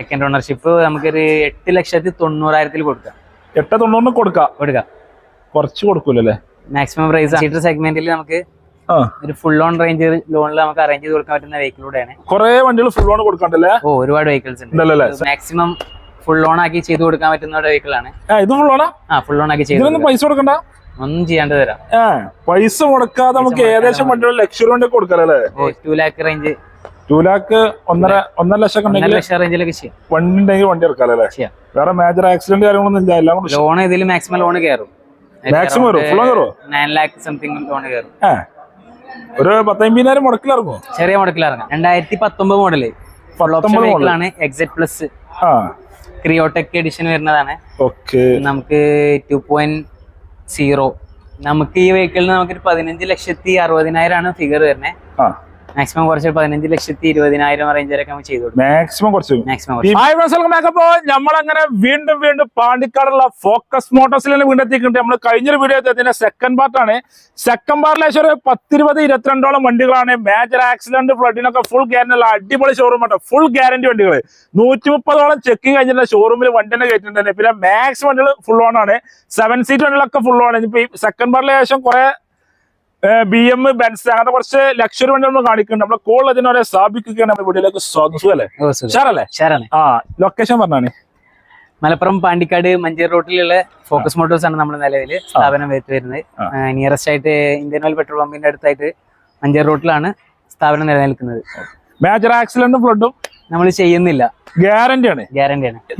Second ownership നമുക്കൊരു 8,90,000 കൊടുക്കാം. 8,90,000 കൊടുക്കാം. കുറച്ച് കൊടുക്കൂലല്ലേ? മാക്സിമം പ്രൈസ് സീറ്റർ സെഗ്മെന്റിൽ നമുക്ക് ഒരു ഫുൾ ഓൺ റേഞ്ച് ലോണിൽ നമുക്ക് അറേഞ്ച് ചെയ്ത് കൊടുക്കാൻ പറ്റുന്ന വെഹിക്കിലൂടെയാണ്. കുറെ വണ്ടികൾ ഫുൾ ഓൺ കൊടുക്കാണ്ടല്ലേ? ഒരുപാട് വെഹിക്കിൾസ് ഉണ്ട്. മാക്സിമം ഫുൾ ഓൺ ആക്കി ചെയ്ത് കൊടുക്കാൻ പറ്റുന്ന വെഹിക്കിൾ ആണ് ഇത്. ഫുൾ ഓണാ? ഫുൾ ഓൺ ആക്കി ചെയ്ത് പൈസ കൊടുക്കണ്ട, ഒന്നും ചെയ്യാണ്ട് തരാം. പൈസ മുടക്കാതെ നമുക്ക് ഏകദേശം വണ്ടികൾ ലക്ഷറി വണ്ടി കൊടുക്കാല്ലേ? 2 lakh റേഞ്ച്, 2 lakh 1.5 ലക്ഷം റേഞ്ചിലൊക്കെ ചെയ്യാം. വണ്ടി ഉണ്ടെങ്കിൽ വണ്ടി എടുക്കാല്ലേ? വേറെ മേജർ ആക്സിഡന്റ് കാര്യങ്ങളൊന്നും ഇല്ല. എല്ലാം ലോൺ ഇതിൽ മാക്സിമം ലോൺ കയറും. മാക്സിമം വരും. ഫുൾ കയറുമോ? 9 lakh സംതിങ് ലോൺ കയറും. ഒരു 10,50,000 മുടക്കിലിറങ്ങും. ചെറിയ മുടക്കിലിറങ്ങാം. 2019 മോഡല് ഫുൾ ഓപ്ഷൻ വെഹിക്കിളാണ്. എക്സെറ്റ് പ്ലസ് ക്രിയോടെക് എഡിഷൻ വരുന്നതാണ്. നമുക്ക് 2.0. നമുക്ക് ഈ വെഹിക്കിളിന് നമുക്കൊരു 15,60,000 ആണ് ഫിഗർ വരുന്നത്. മാക്സിമം കുറച്ച് 15,20,000 റേഞ്ച് വരെ നമുക്ക് ചെയ്തു നമ്മളങ്ങനെ വീണ്ടും പാണ്ടിക്കാടുള്ള ഫോക്കസ് മോട്ടോഴ്സിൽ വീണ്ടെത്തിയിട്ടുണ്ട്. നമ്മൾ കഴിഞ്ഞൊരു വീഡിയോ ഇതിന്റെ സെക്കൻഡ് പാർട്ടാണ്. സെക്കൻഡ് പാർട്ടിലെ ഒരു 10-20-22 വണ്ടികളാണ്. മേജർ ആക്സിഡന്റ് ഫ്ലഡിനൊക്കെ ഫുൾ ഗ്യാരണ്ടി ഉള്ള അടിപൊളി ഷോറൂം ആണ്. ഫുൾ ഗ്യാരണ്ടി വണ്ടികൾ 130 ചെക്കിങ് കഴിഞ്ഞിട്ട് ഷോറൂമിൽ വണ്ടി തന്നെ കയറ്റിട്ടുണ്ട്. പിന്നെ മാക്സ് വണ്ടികൾ ഫുൾ ഓൺ ആണ്. 7 സീറ്റ് വണ്ടികളൊക്കെ ഫുൾ ഓൺ. ഇപ്പൊ ഈ സെക്കൻഡ് പാർട്ടിലെ ശേഷം കുറെ BM, ബെൻസ് അങ്ങനത്തെ കുറച്ച് ലക്ഷറി വണ്ടി നമ്മൾ കാണിക്കുന്നുണ്ട്. നമ്മളെ കോൾ അതിനോടെ സ്ഥാപിക്കുകയാണ്. നമ്മുടെ വീട്ടിലേക്ക് സ്വാഗതം. ലൊക്കേഷൻ പറഞ്ഞാണ് മലപ്പുറം പാണ്ടിക്കാട് മഞ്ചേരി റോട്ടിലുള്ള ഫോക്കസ് മോട്ടോഴ്സ് ആണ് നമ്മുടെ നിലവിൽ സ്ഥാപനം വരുന്നത്. നിയറസ്റ്റ് ആയിട്ട് ഇന്ത്യൻ ഓയിൽ പെട്രോൾ പമ്പിന്റെ അടുത്തായിട്ട് മഞ്ചേരി റോട്ടിലാണ് സ്ഥാപനം നിലനിൽക്കുന്നത്. മേജർ ആക്സിഡന്റും ഫ്ലഡും നമ്മൾ ചെയ്യുന്നില്ല. ഗ്യാരണ്ടിയാണ്.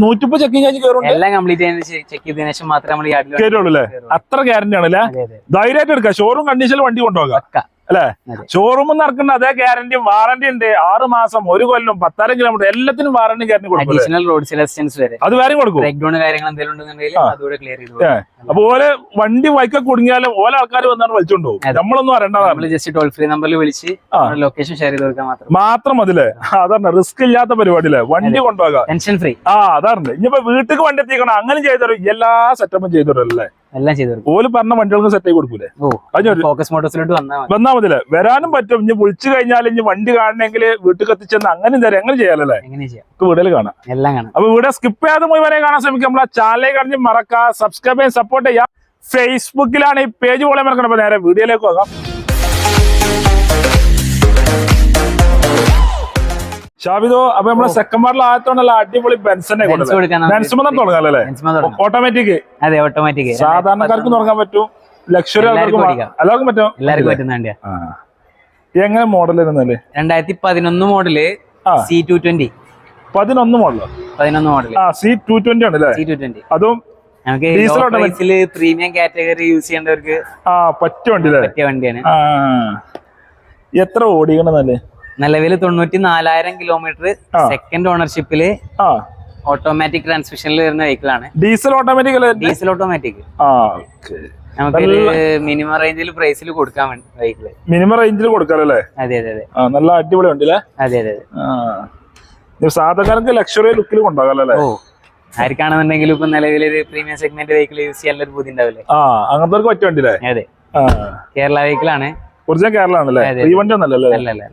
130 ചെക്കിങ് കഴിഞ്ഞ് എല്ലാം കംപ്ലീറ്റ് ചെക്ക് ചെയ്തതിനു ശേഷം മാത്രമേ നമ്മൾ കയറുള്ളൂ. അത്ര ഗ്യാരണ്ടി ആണല്ലേ? ധൈര്യമായിട്ട് എടുക്കാം. ഷോറൂം കണ്ടീഷനിൽ വണ്ടി കൊണ്ടുപോകാം അല്ലെ? ഷോറൂമിൽ നടക്കുന്ന അതേ ഗ്യാരണ്ടി വാറണ്ടി ഉണ്ട്. 6 മാസം, 1 കൊല്ലം, 10,000 കിലോമീറ്റർ എല്ലാത്തിനും വാറണ്ടി ഗ്യാരണ്ടി കൊടുക്കും. അത് വേറെ കൊടുക്കും. അപ്പൊ ഓരോ വണ്ടി വൈക്ക കുടുങ്ങിയാലും ഓരോ ആൾക്കാർ വന്നാണ് വലിച്ചോണ്ടുപോകും. നമ്മളൊന്നും അറിയണ്ട. ജസ്റ്റ് ടോൾ ഫ്രീ നമ്പറിൽ വിളിച്ച് ലൊക്കേഷൻ ഷെയർ ചെയ്ത് കൊടുക്കാൻ മാത്രം മതില്ലേ? അതാണ് റിസ്ക് ഇല്ലാത്ത പരിപാടിയില്ലേ? വണ്ടി കൊണ്ടുപോകാം, ടെൻഷൻ ഫ്രീ. അതാണ്. ഇനിയിപ്പോ വീട്ടിലേക്ക് വണ്ടി എത്തിക്കണം. അങ്ങനെ ചെയ്തോ, എല്ലാ സെറ്റപ്പും ചെയ്തോ അല്ലേ? എല്ലാം ചെയ്തു. ഓല് പറഞ്ഞ വണ്ടികൾക്ക് സെറ്റ് ആയി കൊടുക്കൂലേ? ഫോക്കസ് മോട്ടോഴ്സിലോട്ട് വന്നാ മതില്ലേ? വരാനും പറ്റും. ഇനി വിളിച്ചു കഴിഞ്ഞാൽ ഇനി വണ്ടി കാണണമെങ്കിൽ വീട്ടിൽ എത്തിച്ചെന്ന് അങ്ങനെ തരാം. എങ്ങനെ ചെയ്യാലല്ലേ? വീഡിയോയിൽ കാണാം, എല്ലാം കാണാം. അപ്പൊ വീഡിയോ സ്കിപ്പ് ചെയ്യാതെ മുഴുവനെ കാണാൻ ശ്രമിക്കാം. നമ്മളെ ചാനലിൽ കാണി മറക്കാം, സബ്സ്ക്രൈബ് ചെയ്യാൻ, സപ്പോർട്ട് ചെയ്യാം. ഫേസ്ബുക്കിലാണ് ഈ പേജ് പോലെ മറക്കണം. അപ്പൊ നേരെ വീഡിയോയിലേക്ക് പോകാം. ഷാബിദോ, അപ്പൊ നമ്മളെ സെക്കൻഡ് പാർട്ടിൽ ആയത്തോണ്ടല്ല അടിപൊളി ബെൻസിനെ തുടങ്ങാല്ലേ? ഓട്ടോമാറ്റിക്. അതെ, ഓട്ടോമാറ്റിക്. സാധാരണക്കാർക്ക് തുടങ്ങാൻ പറ്റും, ലക്ഷറി എല്ലാവർക്കും പറ്റും. എല്ലാവർക്കും പറ്റുന്ന എങ്ങനെ മോഡൽ ഇരുന്നല്ലേ? 2011 മോഡല് C220. 11 മോഡലോ? 11 മോഡൽ. C220 ആണ് അല്ലേ? C220. അതും പ്രീമിയം കാറ്റഗറി യൂസ് ചെയ്യേണ്ടവർക്ക് പറ്റിയ വണ്ടിയാണ്. എത്ര ഓടിക്കണമെന്നല്ലേ? നിലവിൽ 94,000 കിലോമീറ്റർ. സെക്കൻഡ് ഓണർഷിപ്പില് ഓട്ടോമാറ്റിക് ട്രാൻസ്മിഷനിൽ വരുന്ന വെഹിക്കിൾ ആണ്. Diesel automatic? Diesel automatic. നമുക്ക് മിനിമം റേഞ്ചിൽ പ്രൈസിൽ കൊടുക്കാൻ വേണ്ടി വെഹിക്കിൾ. മിനിമം റേഞ്ചിൽ കൊടുക്കാറല്ലേ? അതെ അതെ അതെ. നല്ല അടിപൊളി ഉണ്ടല്ലേ? അതെ അതെ അതെ. സാധാരണക്കാർക്ക് ലക്ഷറി ലുക്കിൽ കൊണ്ടുപോകാല്ലേ? ആർക്കാണെന്നുണ്ടെങ്കിലും ഇപ്പൊ നിലവിൽ ഒരു പ്രീമിയം സെഗ്മെന്റ് വെഹിക്കിൾ യൂസ് ചെയ്യാൻ ഒരു ബുദ്ധി ഉണ്ടാവില്ലേ? അങ്ങനത്തെ പറ്റിയ വണ്ടിയില്ലേ? അതെ, കേരള വെഹിക്കിൾ ആണ്. ഒറിജിനൽ കേരള ആണല്ലേ? ഈ വണ്ടി ഒന്നല്ലേ? അല്ല.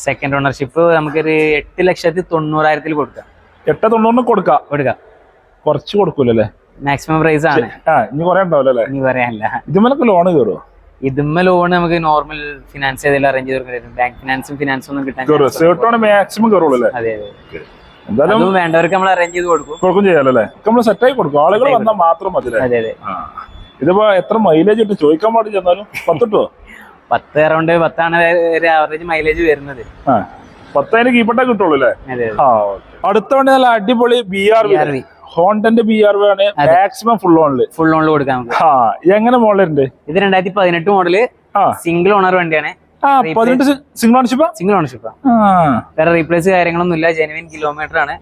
സെക്കൻഡ് ഓണർഷിപ്പ് നമുക്കൊരു 8,90,000 കൊടുക്കാം. 8,90,000 കൊടുക്കാം. കുറച്ച് കൊടുക്കൂലല്ലേ? മാക്സിമം പ്രൈസ് ആണ്. ഇനി കുറെ ഉണ്ടാവില്ലേ? ഇനി പറയാനില്ല. ഇതുമ്മലൊക്കെ ലോൺ കയറുമോ? ഇതുമ്മ ലോൺ നമുക്ക് നോർമൽ ഫിനാൻസ് ചെയ്തെല്ലാം അറേഞ്ച് ചെയ്ത് കൊടുക്കും. ബാങ്ക് ഫിനാൻസും ഒന്നും കിട്ടാൻ മാക്സിമം കയറുള്ളൂ. അതെ അതെ. എന്തായാലും വേണ്ടവർക്ക് നമ്മൾ അറേഞ്ച് ചെയ്ത് കൊടുക്കും ചെയ്യാലല്ലേ? നമ്മൾ സെറ്റ് ആയി കൊടുക്കും. ആളുകൾ വന്നാൽ മാത്രം മതി. അതെ അതെ. ഇതിപ്പോ എത്ര മൈലേജ് ഇട്ട് ചോദിക്കാൻ പാടില്ല. ചെന്നാലും 10 കിട്ടുമോ? 10 അറൗണ്ട് 10 ആണ് ഒരു ആവറേജ് മൈലേജ് വരുന്നത്. 10 കീപ്പട്ടേ കിട്ടുള്ളൂ അല്ലേ? അടുത്ത വണ്ടി നല്ല അടിപൊളി BRV, ഹോണ്ടന്റെ BRV ആണ്. മാക്സിമം ഫുൾ ഓണില് കൊടുക്കാം. എങ്ങനെ മോഡലുണ്ട് ഇത്? 2018 മോഡല്, സിംഗിൾ ഓണർ വണ്ടിയാണ്. 18 സിംഗിൾ ഓണർഷിപ്പ്. വേറെ റീപ്ലേസ് കാര്യങ്ങളൊന്നും ഇല്ല. ജെനുവിൻ കിലോമീറ്റർ ആണ്.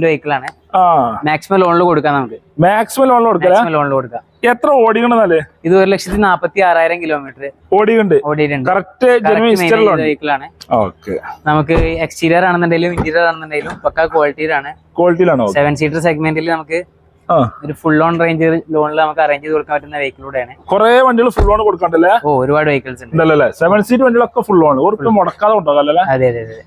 വെഹിക്കിൾ ആണ്. മാക്സിമം ലോണിൽ കൊടുക്കാം. നമുക്ക് മാക്സിമം ലോണിൽ കൊടുക്കാം. എത്ര ഓടിക്കണമെന്നല്ലേ? ഇത് 1,46,000 കിലോമീറ്റർ ഓടിയിട്ടുണ്ട്. വെഹിക്കിൾ ആണ്. നമുക്ക് എക്സ്റ്റീരിയർ ആണെന്നുണ്ടെങ്കിലും ഇന്റീരിയർ ആണെന്നുണ്ടെങ്കിലും പക്ക ക്വാളിറ്റിയിലാണ്. 7 സീറ്റർ സെഗ്മെന്റിൽ നമുക്ക് ഒരു ഫുൾ ഓൺ റേഞ്ച് ലോണിൽ നമുക്ക് അറേഞ്ച് ചെയ്ത് കൊടുക്കാൻ പറ്റുന്ന വെഹിക്കിലൂടെയാണ്. കുറെ വണ്ടികൾ ഫുൾ ഓൺ കൊടുക്കണ്ടല്ലേ? ഒരുപാട് വെഹിക്കിൾസ് ഉണ്ട്. 7 സീറ്റ് വണ്ടികളൊക്കെ ഫുൾ ഓൺ മുടക്കാതെ കൊണ്ടുപോകാം. അതെ അതെ അതെ.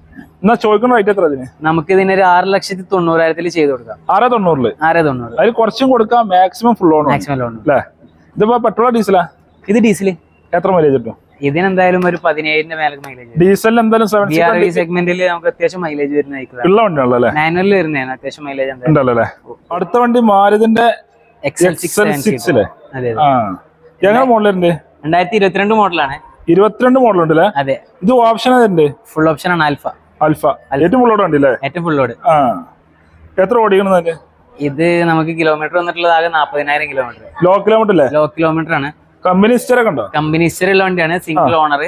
എന്നാ ചോദിക്കുന്ന റേറ്റ് എത്ര അതിന്? നമുക്ക് ഇതിനൊരു 6,90,000 ചെയ്ത് കൊടുക്കാം. 6,90,000 6,90,000 അതിൽ കുറച്ചും കൊടുക്കാം. മാക്സിമം ഫുൾ ഓൺ മാക്സിമം ലോൺ അല്ലേ? ഇതിപ്പോ പെട്രോളാ ഡീസലാ? ഇത് ഡീസൽ. എത്ര മൈലേജ് കിട്ടും? ഇതിനെന്തായാലും ഒരു 17ന്റെ മേലെ മൈലേജ്. ഡീസലിൽ എന്തായാലും സെഗ്മെന്റിൽ നമുക്ക് അത്യാവശ്യം മൈലേജ് വരുന്ന ഉള്ള വണ്ടിയാണല്ലേ? മാനുവലിൽ വരുന്നതാണ് അത്യാവശ്യം മൈലേജ് ഉണ്ടല്ലേ? അടുത്ത വണ്ടി മാരുതിന്റെ XL6 അതെ. എങ്ങനെ മോഡലുണ്ട്? 2022 മോഡലാണ്. 22 മോഡൽ ഉണ്ടല്ലേ? അതെ. ഇത് ഓപ്ഷൻ ഏതുണ്ട്? ഫുൾ ഓപ്ഷൻ ആണ് ആൽഫ. ഏറ്റവും ഫുൾ ലോഡ് ഉണ്ടല്ലേ? ഏറ്റവും ഫുൾ ലോഡ്. എത്ര ഓടിക്കണത്? ഇത് നമുക്ക് കിലോമീറ്റർ വന്നിട്ടുള്ളത് ആകെ 40,000 കിലോമീറ്റർ. ലോ കിലോമീറ്റർ അല്ലേ? ലോ കിലോമീറ്റർ ആണ്. കമ്പനി ഹിസ്റ്ററി ഉണ്ടോ? കമ്പനി ഹിസ്റ്ററി ഉള്ള വണ്ടിയാണ്. Single owner.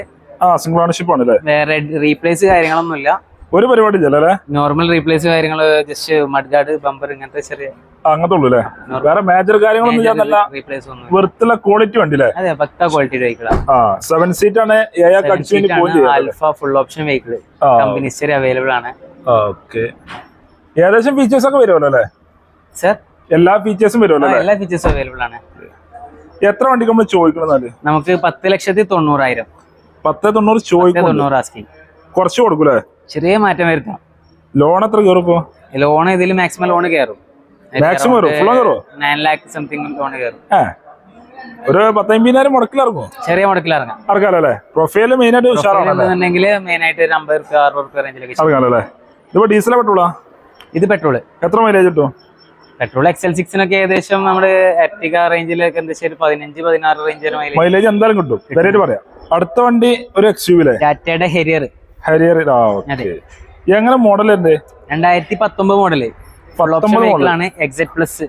സിംഗിൾ ഓണർഷിപ്പ് ആണല്ലേ? വേറെ റീപ്ലേസ് കാര്യങ്ങളൊന്നുമില്ല. ഒരു പരിപാടി ഇല്ലല്ലേ? നോർമൽ റീപ്ലേസ് കാര്യങ്ങൾ ജസ്റ്റ് മഡ്ഗാർഡ് ബമ്പർ ഇങ്ങനത്തെ ചെറിയ അങ്ങനത്തെ ഉള്ളൂ അല്ലേ? വേറെ മേജർ കാര്യങ്ങളൊന്നും റീപ്ലേസ് ഒന്നും. വൃത്തിയുള്ള ക്വാളിറ്റി വണ്ടി അല്ലേ? അതെ, പക്ക ക്വാളിറ്റി വെഹിക്കിൾ. 7 സീറ്റ് ആണ്. Alpha full option vehicle. Company history available ആണ്. ഏകദേശം ഫീച്ചേഴ്സ് ഒക്കെ വരുമല്ലോ അല്ലേ സർ? എല്ലാ ഫീച്ചേഴ്സും വരുമല്ലോ? എല്ലാ ഫീച്ചേഴ്സും അവൈലബിൾ ആണ്. എത്ര വണ്ടിക്ക് നമ്മൾ ചോദിക്കണമെന്നാല്? നമുക്ക് 10,90,000. 10,90,000 ചോദിക്കും. കുറച്ച് കൊടുക്കൂലേ? ചെറിയ മാറ്റം വരുത്താം. ലോൺ എത്ര കയറും ഇപ്പൊ? ലോൺ ഇതിൽ മാക്സിമം ലോൺ കയറും. മാക്സിമം കയറും? ഫുൾ കയറും? 9 lakh സംതിങ് ലോൺ കയറും. ഒരു 10,50,000 മുടക്കിൽ ഇറങ്ങും. ചെറിയ മുടക്കിൽ ഇറങ്ങാം. ഇറങ്ങാലല്ലേ? പ്രൊഫൈല് മെയിൻ ആയിട്ട് ഉഷാറാണെന്നുണ്ടെങ്കിൽ മെയിൻ ആയിട്ട് ഒരു 50,000-60,000 റേഞ്ചിലേക്ക് ഇറങ്ങാലല്ലേ? ഇതിപ്പോ ഡീസലാ പെട്രോളാ? ഇത് പെട്രോള്. എത്ര മൈലേജ് കിട്ടും? പെട്രോൾ XL6 ഏകദേശം നമ്മുടെ എർട്ടിഗ റേഞ്ചിലൊക്കെ എന്താ വെച്ചാൽ 15-16 റേഞ്ച് മൈലേജ് എന്തായാലും കിട്ടും. ധൈര്യമായിട്ട് പറയാം. അടുത്ത വണ്ടി ഒരു XUV ടാറ്റയുടെ ഹെരിയർ. എങ്ങനെ മോഡൽ ഉണ്ട്? 2019 മോഡല്. ആണ് XZ പ്ലസ്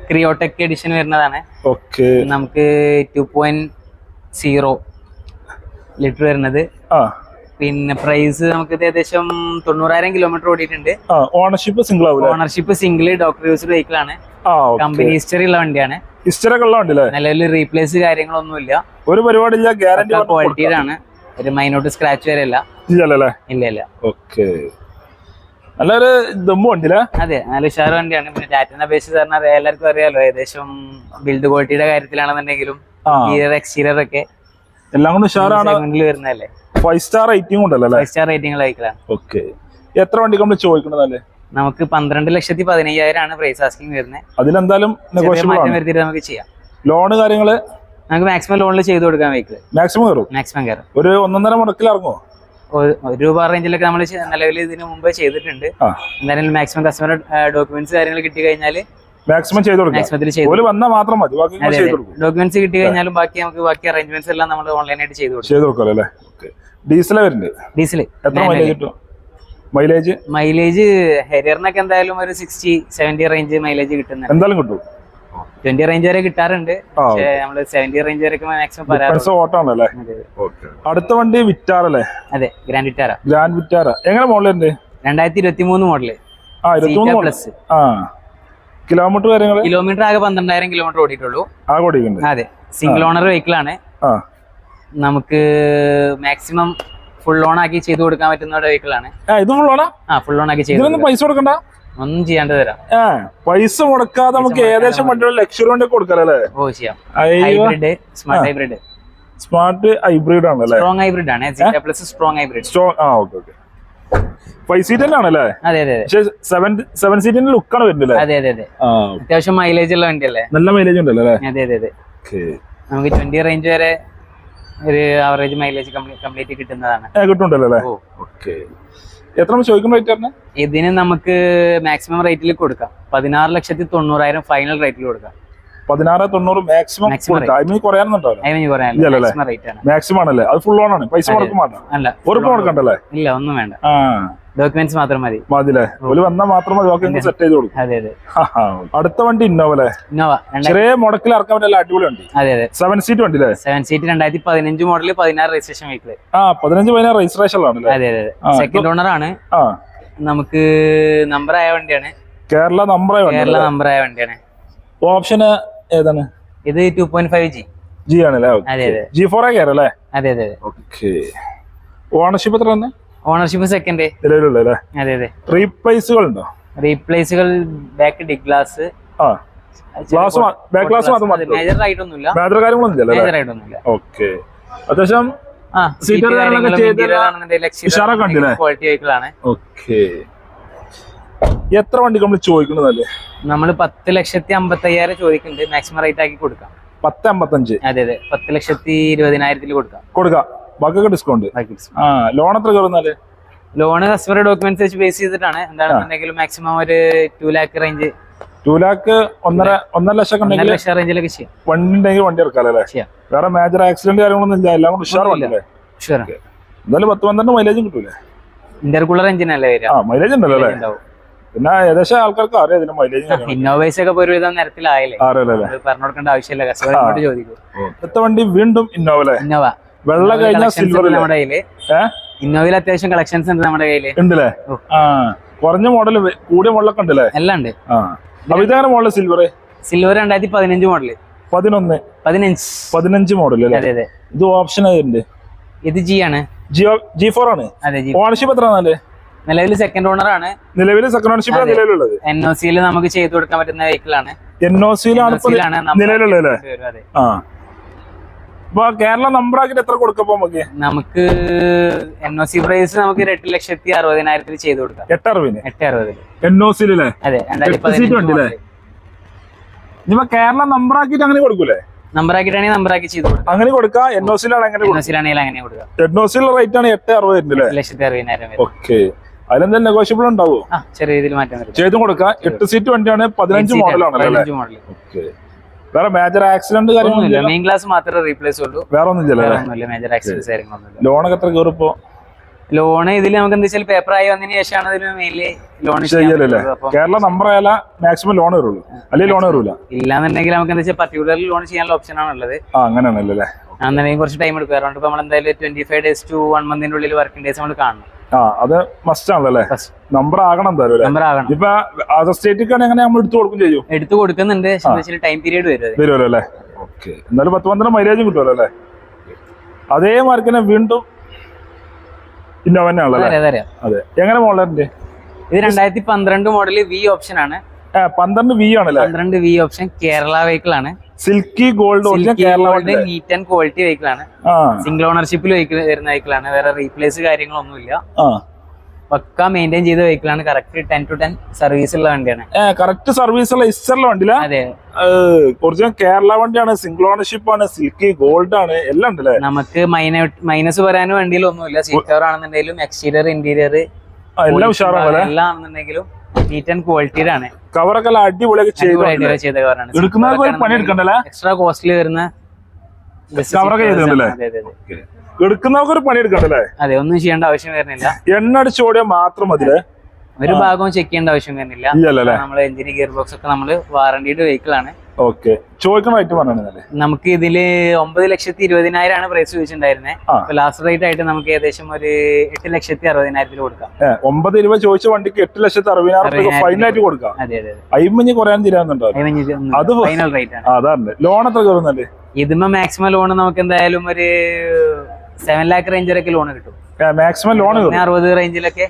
ക്രിയോടെക് എഡിഷൻ വരുന്നതാണ്. നമുക്ക് 2.0 ലിറ്റർ വരുന്നത്. പിന്നെ പ്രൈസ് നമുക്ക് ഏകദേശം 90,000 കിലോമീറ്റർ ഓടിയിട്ടുണ്ട്. ഓണർഷിപ്പ് സിംഗിൾ ആവും? Ownership single doctor used vehicle ആണ്. കമ്പനി ഹിസ്റ്ററി ഉള്ള വണ്ടിയാണ്. ഹിസ്റ്ററി ഒക്കെ ഉള്ള വണ്ടി. നിലവിൽ റീപ്ലേസ് കാര്യങ്ങളൊന്നുമില്ല. ഒരു പരിപാടി ഇല്ല. ഗ്യാരണ്ടി ക്വാളിറ്റിയിലാണ്. ഒരു മൈനോട്ട് സ്ക്രാച്ച് വരെ ഇല്ല. ഇല്ല. നല്ലൊരു ദമ്മു വണ്ടിയില്ല. അതെ, നല്ല ഉഷാർ വണ്ടിയാണ്. പിന്നെ ടാറ്റനെ അപേക്ഷിച്ച് പറഞ്ഞാൽ എല്ലാവർക്കും അറിയാലോ, ഏകദേശം ബിൽഡ് ക്വാളിറ്റിയുടെ കാര്യത്തിലാണെന്നുണ്ടെങ്കിലും എക്സ്റ്റീരിയർ ഒക്കെ എല്ലാം കൊണ്ട് ഉഷാറാണ്. വരുന്നതല്ലേ? 5 സ്റ്റാർ റേറ്റിംഗ് ഉണ്ടല്ലോ? 5 സ്റ്റാർ റേറ്റിംഗ് വെഹിക്കിളാണ്. എത്ര വണ്ടി നമ്മൾ ചോദിക്കണതല്ലേ? നമുക്ക് 12,15,000 ആണ് പ്രൈസ് ആസ്കിങ് വരുന്നത്. അതിലെന്തായാലും മാറ്റം വരുത്തിയിട്ട് നമുക്ക് ചെയ്യാം. ലോണ് കാര്യങ്ങള് നമുക്ക് മാക്സിമം ലോണിൽ ചെയ്ത് കൊടുക്കാൻ വെഹിക്കിൾ. മാക്സിമം കയറും. ഒരു 1.5 മുടക്കിൽ ഇറങ്ങുമോ? 1 രൂപ റേഞ്ചിലൊക്കെ നമ്മൾ നിലവിൽ ഇതിന് മുമ്പ് ചെയ്തിട്ടുണ്ട്. എന്തായാലും മാക്സിമം കസ്റ്റമർ ഡോക്യുമെന്റ്സ് കാര്യങ്ങൾ കിട്ടി കഴിഞ്ഞാൽ മാക്സിമം ചെയ്ത് കൊടുക്കും. വന്നാൽ മാത്രം മതി. ഡോക്യുമെന്റ്സ് കിട്ടി കഴിഞ്ഞാലും ബാക്കി അറേഞ്ച്മെന്റ്സ് എല്ലാം നമ്മൾ ഓൺലൈനായിട്ട് ചെയ്ത് കൊടുക്കും. ഡീസൽ വരുന്നുണ്ട്. ഡീസൽ എത്ര മൈലേജ് കിട്ടും? മൈലേജ് ഹെരിയറിനൊക്കെ എന്തായാലും ഒരു 60-70 റേഞ്ച് മൈലേജ് കിട്ടുന്നുണ്ട്. എന്തായാലും കിട്ടും. 20 റേഞ്ച് വരെ കിട്ടാറുണ്ട്. നമ്മള് 70 റേഞ്ച് വരെ മാക്സിമം ഓട്ടാണല്ലേ? അടുത്ത വണ്ടി വിറ്റാറ അല്ലേ? അതെ, ഗ്രാൻഡ് വിറ്റാറ. എങ്ങനെ മോഡലുണ്ട്? 2023 മോഡല്. പ്ലസ്. കിലോമീറ്റർ കിലോമീറ്റർ ആകെ 12,000 കിലോമീറ്റർ ഓടിയിട്ടുള്ളൂ. അതെ, സിംഗിൾ ഓണർ വെഹിക്കിൾ ആണ്. നമുക്ക് മാക്സിമം ഫുൾ ഓൺ ആക്കി ചെയ്ത് കൊടുക്കാൻ പറ്റുന്ന വെഹിക്കിൾ ആണ്. ഫുൾ ഓൺ ആക്കി ചെയ്ത് പൈസ കൊടുക്കണ്ട, ഒന്നും ചെയ്യാണ്ട് തരാം. പൈസ മുടക്കാതെ നമുക്ക് ഏകദേശം വണ്ടികൾ ലക്ഷറി വണ്ടി കൊടുക്കാല്ലേ? ഓ, ചെയ്യാം. Hybrid, smart hybrid. Smart hybrid ആണല്ലേ? സ്ട്രോങ് ഹൈബ്രിഡ് ആണ്. Strong hybrid. 5 സീറ്റ് തന്നെയാണല്ലേ? അതെ. 7 സീറ്റിന്റെ ലുക്കാണ് വരുന്നത്. അതെ. അത്യാവശ്യം മൈലേജ് ഉള്ള വണ്ടിയല്ലേ? നല്ല മൈലേജ് ഉണ്ടല്ലോ? അതെ. നമുക്ക് 20 റേഞ്ച് വരെ ഒരു ആവറേജ് മൈലേജ് കംപ്ലീറ്റ് കിട്ടുന്നതാണ്. കിട്ടുന്നുണ്ടല്ലോ? എത്ര ചോദിക്കുന്ന റേറ്റ് ആണ് ഇതിന്? നമുക്ക് മാക്സിമം റേറ്റിൽ കൊടുക്കാം. 16,90,000 ഫൈനൽ റേറ്റിൽ കൊടുക്കാം. 16,90,000 മാക്സിമം. മാക്സിമം ആണല്ലേ? അത് ഫുൾ ഓൺ ആണ്. പൈസ കൊടുക്കണ്ടല്ലേ? ഇല്ല, ഒന്നും വേണ്ട. ഡോക്യുമെന്റ്സ് മാത്രം മതി. വന്നാൽ മാത്രം മതി. സെറ്റ് ചെയ്ത് കൊടുക്കും. അതെ. അടുത്ത വണ്ടി ഇന്നോവ. ചെറിയ മുടക്കിൽ ഇറക്കാൻ പറ്റില്ല. അടിപൊളി വണ്ടി. അതെ. 7 സീറ്റ് വണ്ടി. 7 seat 2015 model. 16 registration vehicle. 15 registration ആണ്. അതെ. സെക്കൻഡ് ഓണർ ആണ്. നമുക്ക് നമ്പർ ആയ വണ്ടിയാണ്. കേരള നമ്പർ ആയ വണ്ടിയാണ്. ഓപ്ഷൻ ഏതാണ്? ഇത് 2.5G ആണല്ലേ? G4 അല്ലേ? അതെ. ഓണർഷിപ്പ് എത്ര തന്നെ? Ownership second. അതെ. റീപ്ലേസുകൾ ഉണ്ടോ? റീപ്ലേസുകൾ ബാക്ക് ഡിഗ് ഗ്ലാസ്. മേജർ ആയിട്ടൊന്നുമില്ല. അത്യാവശ്യം ക്വാളിറ്റി വെഹിക്കിൾ ആണ്. എത്ര വണ്ടി നമ്മൾ ചോദിക്കുന്നതല്ലേ? നമ്മള് 10,50,000 ചോദിക്കുന്നുണ്ട്. മാക്സിമം റേറ്റ് ആക്കി കൊടുക്കാം. 10,55. അതെ 10,20,000 കൊടുക്കാം. ബാക്കിയൊക്കെ ഡിസ്കൗണ്ട്. ലോൺ എത്ര കയറുന്നാല്? ലോണ് കസ്റ്റമർ ഡോക്യുമെന്റ്സ് വെച്ച് ബേസ് ചെയ്തിട്ടാണ്. എന്താണെന്നുണ്ടെങ്കിലും മാക്സിമം ഒരു 2 lakh റേഞ്ച്, 2 lakh 1.5 ലക്ഷം റേഞ്ചിലൊക്കെ ചെയ്യാം. വണ്ടി ഉണ്ടെങ്കിൽ വണ്ടി എടുക്കാല്ലേ? വേറെ മേജർ ആക്സിഡന്റ് കാര്യങ്ങളൊന്നും ഇല്ല, എല്ലാം കൂടെ ഉഷാർ വണ്ടിയല്ലേ? എന്തായാലും 10-12 മൈലേജും കിട്ടൂലേ? ഇന്റർകൂളർ എഞ്ചിനല്ലേ വരിക? മൈലേജ് ഉണ്ടല്ലോ അല്ലേ? പിന്നെ ഏകദേശം ആൾക്കാർക്ക് അറിയാം ഇതിന്റെ മൈലേജ്. ഇന്നോവേസ് ഒക്കെ ഒരുവിധം നിരത്തിലായില്ലേ, പറഞ്ഞു കൊടുക്കേണ്ട ആവശ്യമില്ല. കസ്റ്റമർ ചോദിക്കും. അടുത്ത വണ്ടി വീണ്ടും ഇന്നോവ. ഇന്നോവ വെള്ള കഴിഞ്ഞ സിൽവർ നമ്മുടെ കയ്യില്. ഇന്നോവയിൽ അത്യാവശ്യം കളക്ഷൻസ് ഉണ്ട് നമ്മുടെ കയ്യില്. ഉണ്ടല്ലേ? കുറഞ്ഞ മോഡല് കൂടിയ മോഡലൊക്കെ ഉണ്ടല്ലേ? എല്ലാം ഉണ്ട്. ഇതാണ് മോഡല് സിൽവർ. 2015 മോഡല്. 15 മോഡൽ അല്ലേ? അതെ. ഇത് ഓപ്ഷൻ ആയിട്ടുണ്ട്. ഇത് ജി ആണ്. G4 ആണ്. ഓണർഷിപ്പ് എത്ര? നിലവിൽ സെക്കൻഡ് ഓണർ ആണ്. നിലവിൽ സെക്കൻഡ് ഓണർഷിപ്പ് നിലവിലുള്ളത്. NOC-യിൽ നമുക്ക് ചെയ്തു കൊടുക്കാൻ പറ്റുന്ന വെഹിക്കിൾ ആണ്. NOC-യിലാണ് നിലവിലുള്ളത്. അപ്പൊ കേരള നമ്പർ ആക്കിട്ട് എത്ര കൊടുക്കപ്പോ നമുക്ക്? NOC പ്രൈസ് നമുക്ക് 8,60,000 ചെയ്തു കൊടുക്കാം. 860 NOC-യിലല്ലേ? അതെ. ഇനിയിപ്പോ കേരള നമ്പർ ആക്കിട്ട് അങ്ങനെ കൊടുക്കൂലേ? നമ്പർ ആക്കിട്ടാണെങ്കിൽ നമ്പർ ആക്കി ചെയ്തു കൊടുക്കാം. അങ്ങനെ കൊടുക്കാം. NOC-യിലാണ് അങ്ങനെ കൊടുക്കാം. NOC-യിലെ റേറ്റ് ആണ് 860 8,60,000. ഓക്കെ. അതിലെന്തായാലും നെഗോഷ്യബിൾ ഉണ്ടാവോ? ചെറിയ രീതിയിൽ മാറ്റം വരും. ചെയ്തും കൊടുക്കാം. 8 സീറ്റ് വണ്ടിയാണ്. 15 മോഡലാണ്. വേറെ മേജർ ആക്സിഡന്റ് കാര്യങ്ങളൊന്നുമില്ല. മെയിൻ ക്ലാസ് മാത്രമേ റീപ്ലേസ് ഉള്ളൂ. വേറെ ഒന്നുമില്ല. മേജർ ആക്സിഡൻസ് കാര്യങ്ങളൊന്നുമില്ല. ലോണൊക്കെ എത്ര കയറിപ്പോ? ലോൺ ഇതിൽ നമുക്ക് എന്താ വെച്ചാൽ പേപ്പർ ആയി വന്നതിന് ശേഷമാണ് ഇതിന് മെയിൻലി ലോൺ ചെയ്യലല്ലേ? കേരള നമ്പർ ആയാല മാക്സിമം ലോൺ കയറുള്ളൂ, അല്ലെങ്കിൽ ലോൺ കയറൂല. ഇല്ലാന്നുണ്ടെങ്കിൽ നമുക്ക് എന്താ വെച്ചാൽ പർട്ടിക്കുലർലി ലോൺ ചെയ്യാനുള്ള ഓപ്ഷൻ ആണുള്ളത്. അങ്ങനെയാണല്ലേ? അന്നെങ്കിൽ കുറച്ച് ടൈം എടുക്കും. അതുകൊണ്ട് ഇപ്പൊ നമ്മൾ എന്തായാലും 25 days to 1 month ഉള്ളിൽ വർക്കിംഗ് ഡേയ്സ് നമ്മൾ കാണണം. അത് മസ്റ്റ് ആണല്ലേ? നമ്പർ ആകണം എന്തായാലും. നമ്പർ ആകണം. ഇപ്പൊ അതർ സ്റ്റേറ്റ് എങ്ങനെ നമ്മൾ എടുത്തു കൊടുക്കും ചെയ്യും? എടുത്തു കൊടുക്കുന്നുണ്ട്. ടൈം പീരീഡ് വരുമല്ലോ അല്ലേ? ഓക്കെ. എന്നാലും 10-12 മൈലേജും കിട്ടുമല്ലോ അല്ലേ? അതേ മാർക്ക് തന്നെ വീണ്ടും ഇന്നോവ ആണല്ലേ? അതെ. എങ്ങനെ മോഡലുണ്ട് ഇത്? 2012 മോഡല് വി ഓപ്ഷൻ ആണ്. 12 വി ആണല്ലേ? 12 വി ഓപ്ഷൻ കേരള വെഹിക്കിൾ ആണ്. Silky gold neat and quality vehicle ആണ്. സിംഗിൾ ഓണർഷിപ്പിൽ വരുന്ന വെഹിക്കിൾ ആണ്. വേറെ റീപ്ലേസ് കാര്യങ്ങളൊന്നുമില്ല. പക്ക മെയിൻറ്റെയിൻ ചെയ്ത വെഹിക്കിൾ ആണ്. കറക്റ്റ് 10 to 10 സർവീസ് ഉള്ള വണ്ടിയാണ്. കറക്റ്റ് സർവീസ് ഉള്ള ഇസ്റ്ററുള്ള വണ്ടിയില്ല? അതെ. ഒറിജിനൽ കേരള വണ്ടിയാണ്. സിംഗിൾ ഓണർഷിപ്പ് ആണ്. സിൽക്കി ഗോൾഡ് ആണ്. എല്ലാം ഉണ്ടല്ലേ? നമുക്ക് മൈനസ് പറയാനും വണ്ടിയിലൊന്നുമില്ല. സീറ്റ് കവർ ആണെന്നുണ്ടെങ്കിലും എക്സ്റ്റീരിയർ ഇന്റീരിയർ എല്ലാം ഉഷാറാണ്. എല്ലാം ആണെന്നുണ്ടെങ്കിലും നീറ്റ് ആൻഡ് ക്വാളിറ്റിയുടെ ആണ്. കവറൊക്കെ അടിപൊളിയൊക്കെ ചെയ്ത കവറാണ്. എക്സ്ട്രാ കോസ്റ്റ്ലി വരുന്ന കവറൊക്കെ ചെയ്തിട്ടുണ്ടല്ലേ? എടുക്കുന്നവർക്ക് ഒരു പണി എടുക്കണ്ടല്ലേ? അതെ. ഒന്നും ചെയ്യേണ്ട ആവശ്യം വരുന്നില്ല. എണ്ണ അടിച്ചോടിയാൽ മാത്രം മതിലേ? ഒരു ഭാഗവും ചെക്ക് ചെയ്യേണ്ട ആവശ്യം വരുന്നില്ല. നമ്മള് എഞ്ചിന് ഗിയർ ബോക്സ് ഒക്കെ നമ്മള് വാറണ്ടിയുടെ വെഹിക്കിൾ ആണ്. ഓക്കെ. ചോദിക്കുന്ന റേറ്റ് പറഞ്ഞല്ലേ? നമുക്ക് ഇതില് 9,20,000 ആണ് പ്രൈസ് ചോദിച്ചിട്ടുണ്ടായിരുന്നത്. ലാസ്റ്റ് റേറ്റ് ആയിട്ട് നമുക്ക് ഏകദേശം ഒരു 8,60,000 കൊടുക്കാം. 9,20,000 ചോദിച്ച വണ്ടിക്ക് 8,60,000 ഫൈനലായിട്ട് കൊടുക്കാം. അതെ. അയിമഞ്ഞ് കുറയാൻ തീരാന്നുണ്ടോ? അത് ഫൈനൽ റേറ്റ് ആണ്. അതാണ്. ലോൺ എത്ര കയറുന്നല്ലേ? ഇതിമ്മ മാക്സിമം ലോൺ നമുക്ക് എന്തായാലും ഒരു 7 lakh റേഞ്ച് വരെയൊക്കെ ലോൺ കിട്ടും. മാക്സിമം ലോൺ 60 റേഞ്ചിലൊക്കെ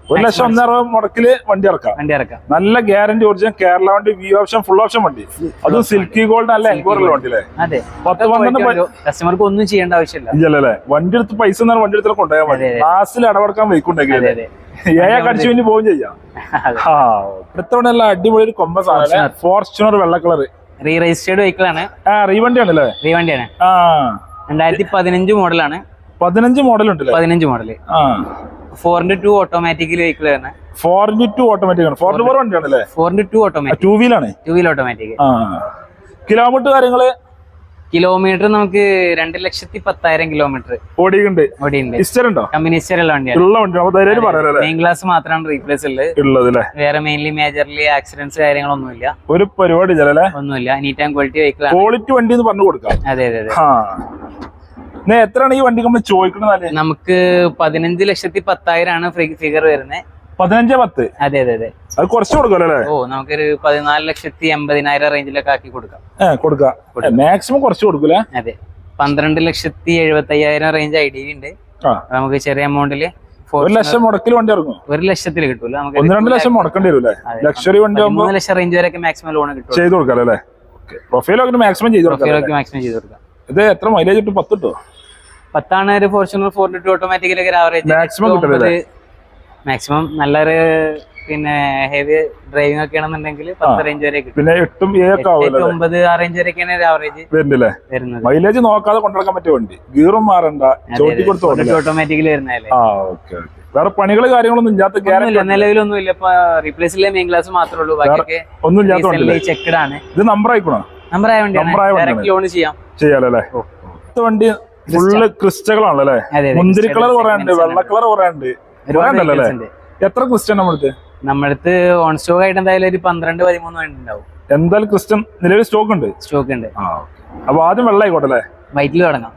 1,50,000 മുടക്കില് വണ്ടി ഇറക്കാം. നല്ല ഗ്യാരണ്ടി ഒറിജിനൽ കേരള വണ്ടി. വി ഓപ്ഷൻ, ഫുൾ ഓപ്ഷൻ വണ്ടി. അതും സിൽക്കി ഗോൾഡ് നല്ല എൻക്വയറിലുള്ള വണ്ടി അല്ലേ? അതെ. 10-12 കസ്റ്റമർക്ക് ഒന്നും ചെയ്യേണ്ട ആവശ്യമില്ല. ഇല്ലല്ലേ? വണ്ടി എടുത്ത് പൈസ വണ്ടി എടുത്ത് കൊണ്ടുപോയാൽ മതി. ക്ലാസ്സിൽ ഇടപെടുക്കാൻ വൈക്കുണ്ടെങ്കിൽ കടിച്ചു വേണ്ടി പോവുകയും ചെയ്യാം. അടുത്തവണ അടിപൊളി ഒരു കൊമ്പ സാധനം ഫോർച്യൂണർ വെള്ള കളർ റീ രജിസ്റ്റേർഡ് വെഹിക്കിൾ ആണ്. റീവണ്ടി ആണല്ലേ? റീവണ്ടിയാണ്. 2015 മോഡലാണ്. 15 മോഡൽ ഉണ്ട്. 15 മോഡല് 4x2 ഓട്ടോമാറ്റിക് വെഹിക്കിൾ ആണ്. 4x2 ഓട്ടോമാറ്റിക് ആണ്. 4x4 വണ്ടിയാണല്ലേ? 4x2 automatic. 2 വീലാണ്. 2 wheel automatic. Kilometre കാര്യങ്ങള്? കിലോമീറ്റർ നമുക്ക് 2,10,000 കിലോമീറ്റർ ഓടിയിട്ടുണ്ട്. കമ്പനി ഹിസ്റ്ററുള്ള വണ്ടിയാണ്. മെയിൻ ക്ലാസ് മാത്രമാണ് റീപ്ലേസ് ഉള്ളത്. വേറെ മെയിൻലി മേജർലി ആക്സിഡന്റ്സ് കാര്യങ്ങളൊന്നുമില്ല. ഒരു പരിപാടി ഒന്നുമില്ല. Neat and quality vehicle. Quality വണ്ടി എന്ന് പറഞ്ഞു കൊടുക്കാം. അതെ. എത്രയാണ് ഈ വണ്ടി നമ്മൾ ചോദിക്കുന്നത്? നമുക്ക് 15,10,000 ആണ് ഫിഗർ വരുന്നത്. 15-10? അതെ. അത് കുറച്ച് കൊടുക്കാല്ലേ? നമുക്കൊരു 14,80,000 റേഞ്ചിലൊക്കെ ആക്കി കൊടുക്കാം. മാക്സിമം കുറച്ച് കൊടുക്കൂലേ? അതെ. 12,70,000 റേഞ്ച് ഐഡിയ ഉണ്ട്. നമുക്ക് ചെറിയ എമൗണ്ടില് 1 ലക്ഷം മുടക്കിൽ വണ്ടി ഇറങ്ങും. 1 ലക്ഷത്തിൽ കിട്ടൂല. 1-2 ലക്ഷം മുടക്കേണ്ടി വരും. ലക്ഷറി വണ്ടി 3 ലക്ഷം റേഞ്ച് വരെയൊക്കെ മാക്സിമം ലോൺ കിട്ടും. ചെയ്ത് കൊടുക്കാം അല്ലേ? പ്രൊഫൈലൊക്കെ മാക്സിമം ചെയ്ത് കൊടുക്കാം. മാക്സിമം ചെയ്ത് കൊടുക്കാം. ഇത് എത്ര മൈലേജ് കിട്ടും? 10 കിട്ടോ? 10 ഒരു ഫോർച്യൂണർ 422 ഓട്ടോമാറ്റിക്കിലൊക്കെ ഒരു ആവറേജ് മാക്സിമം നല്ലൊരു പിന്നെ ഹെവി ഡ്രൈവിംഗ് ഒക്കെ ആണെന്നുണ്ടെങ്കിൽ 10 റേഞ്ച് വരെ കിട്ടും. പിന്നെ 8-9 ആ റേഞ്ച് വരെയൊക്കെയാണ് ഒരു ആവറേജ് വരുന്നത്. മൈലേജ് നോക്കാതെ കൊണ്ടുനടക്കാൻ പറ്റിയ വണ്ടി, ഗീറും മാറണ്ട, ഓട്ടോമാറ്റിക്കലി വരുന്നതല്ലേ. വേറെ പണികൾ കാര്യങ്ങളൊന്നും ഇല്ലാത്ത നിലവിലൊന്നുമില്ല. ഇപ്പൊ റീപ്ലേസിലെ മെയിൻ ഗ്ലാസ് മാത്രമേ ഉള്ളൂ, ബാക്കിയൊക്കെ ഒന്നും ഇല്ലാത്ത ചെക്ക്ഡ് ആണ്. ഇത് നമ്പർ ആയിക്കണോ? നമ്പർ ആയ വണ്ടിയാണ്, ലോൺ ചെയ്യാലേ. വണ്ടി ഫുള്ള് ക്രിസ്റ്റകളാണല്ലേ, മുന്തിരി കളർ കുറെ ഉണ്ട്, വെള്ള കളർ കുറെ ഉണ്ട്, എത്ര ക്രിസ്റ്റൻ നമ്മളടുത്ത് ഓൺ സ്റ്റോക്ക് ആയിട്ട് എന്തായാലും ഒരു 12-13 വണ്ടി ഉണ്ടാവും. എന്തായാലും ക്രിസ്റ്റൻ നിലവിൽ സ്റ്റോക്ക് ഉണ്ട്. അപ്പൊ ആദ്യം വെള്ള ആയിക്കോട്ടെ അല്ലേ, വൈറ്റിൽ തുടങ്ങാം.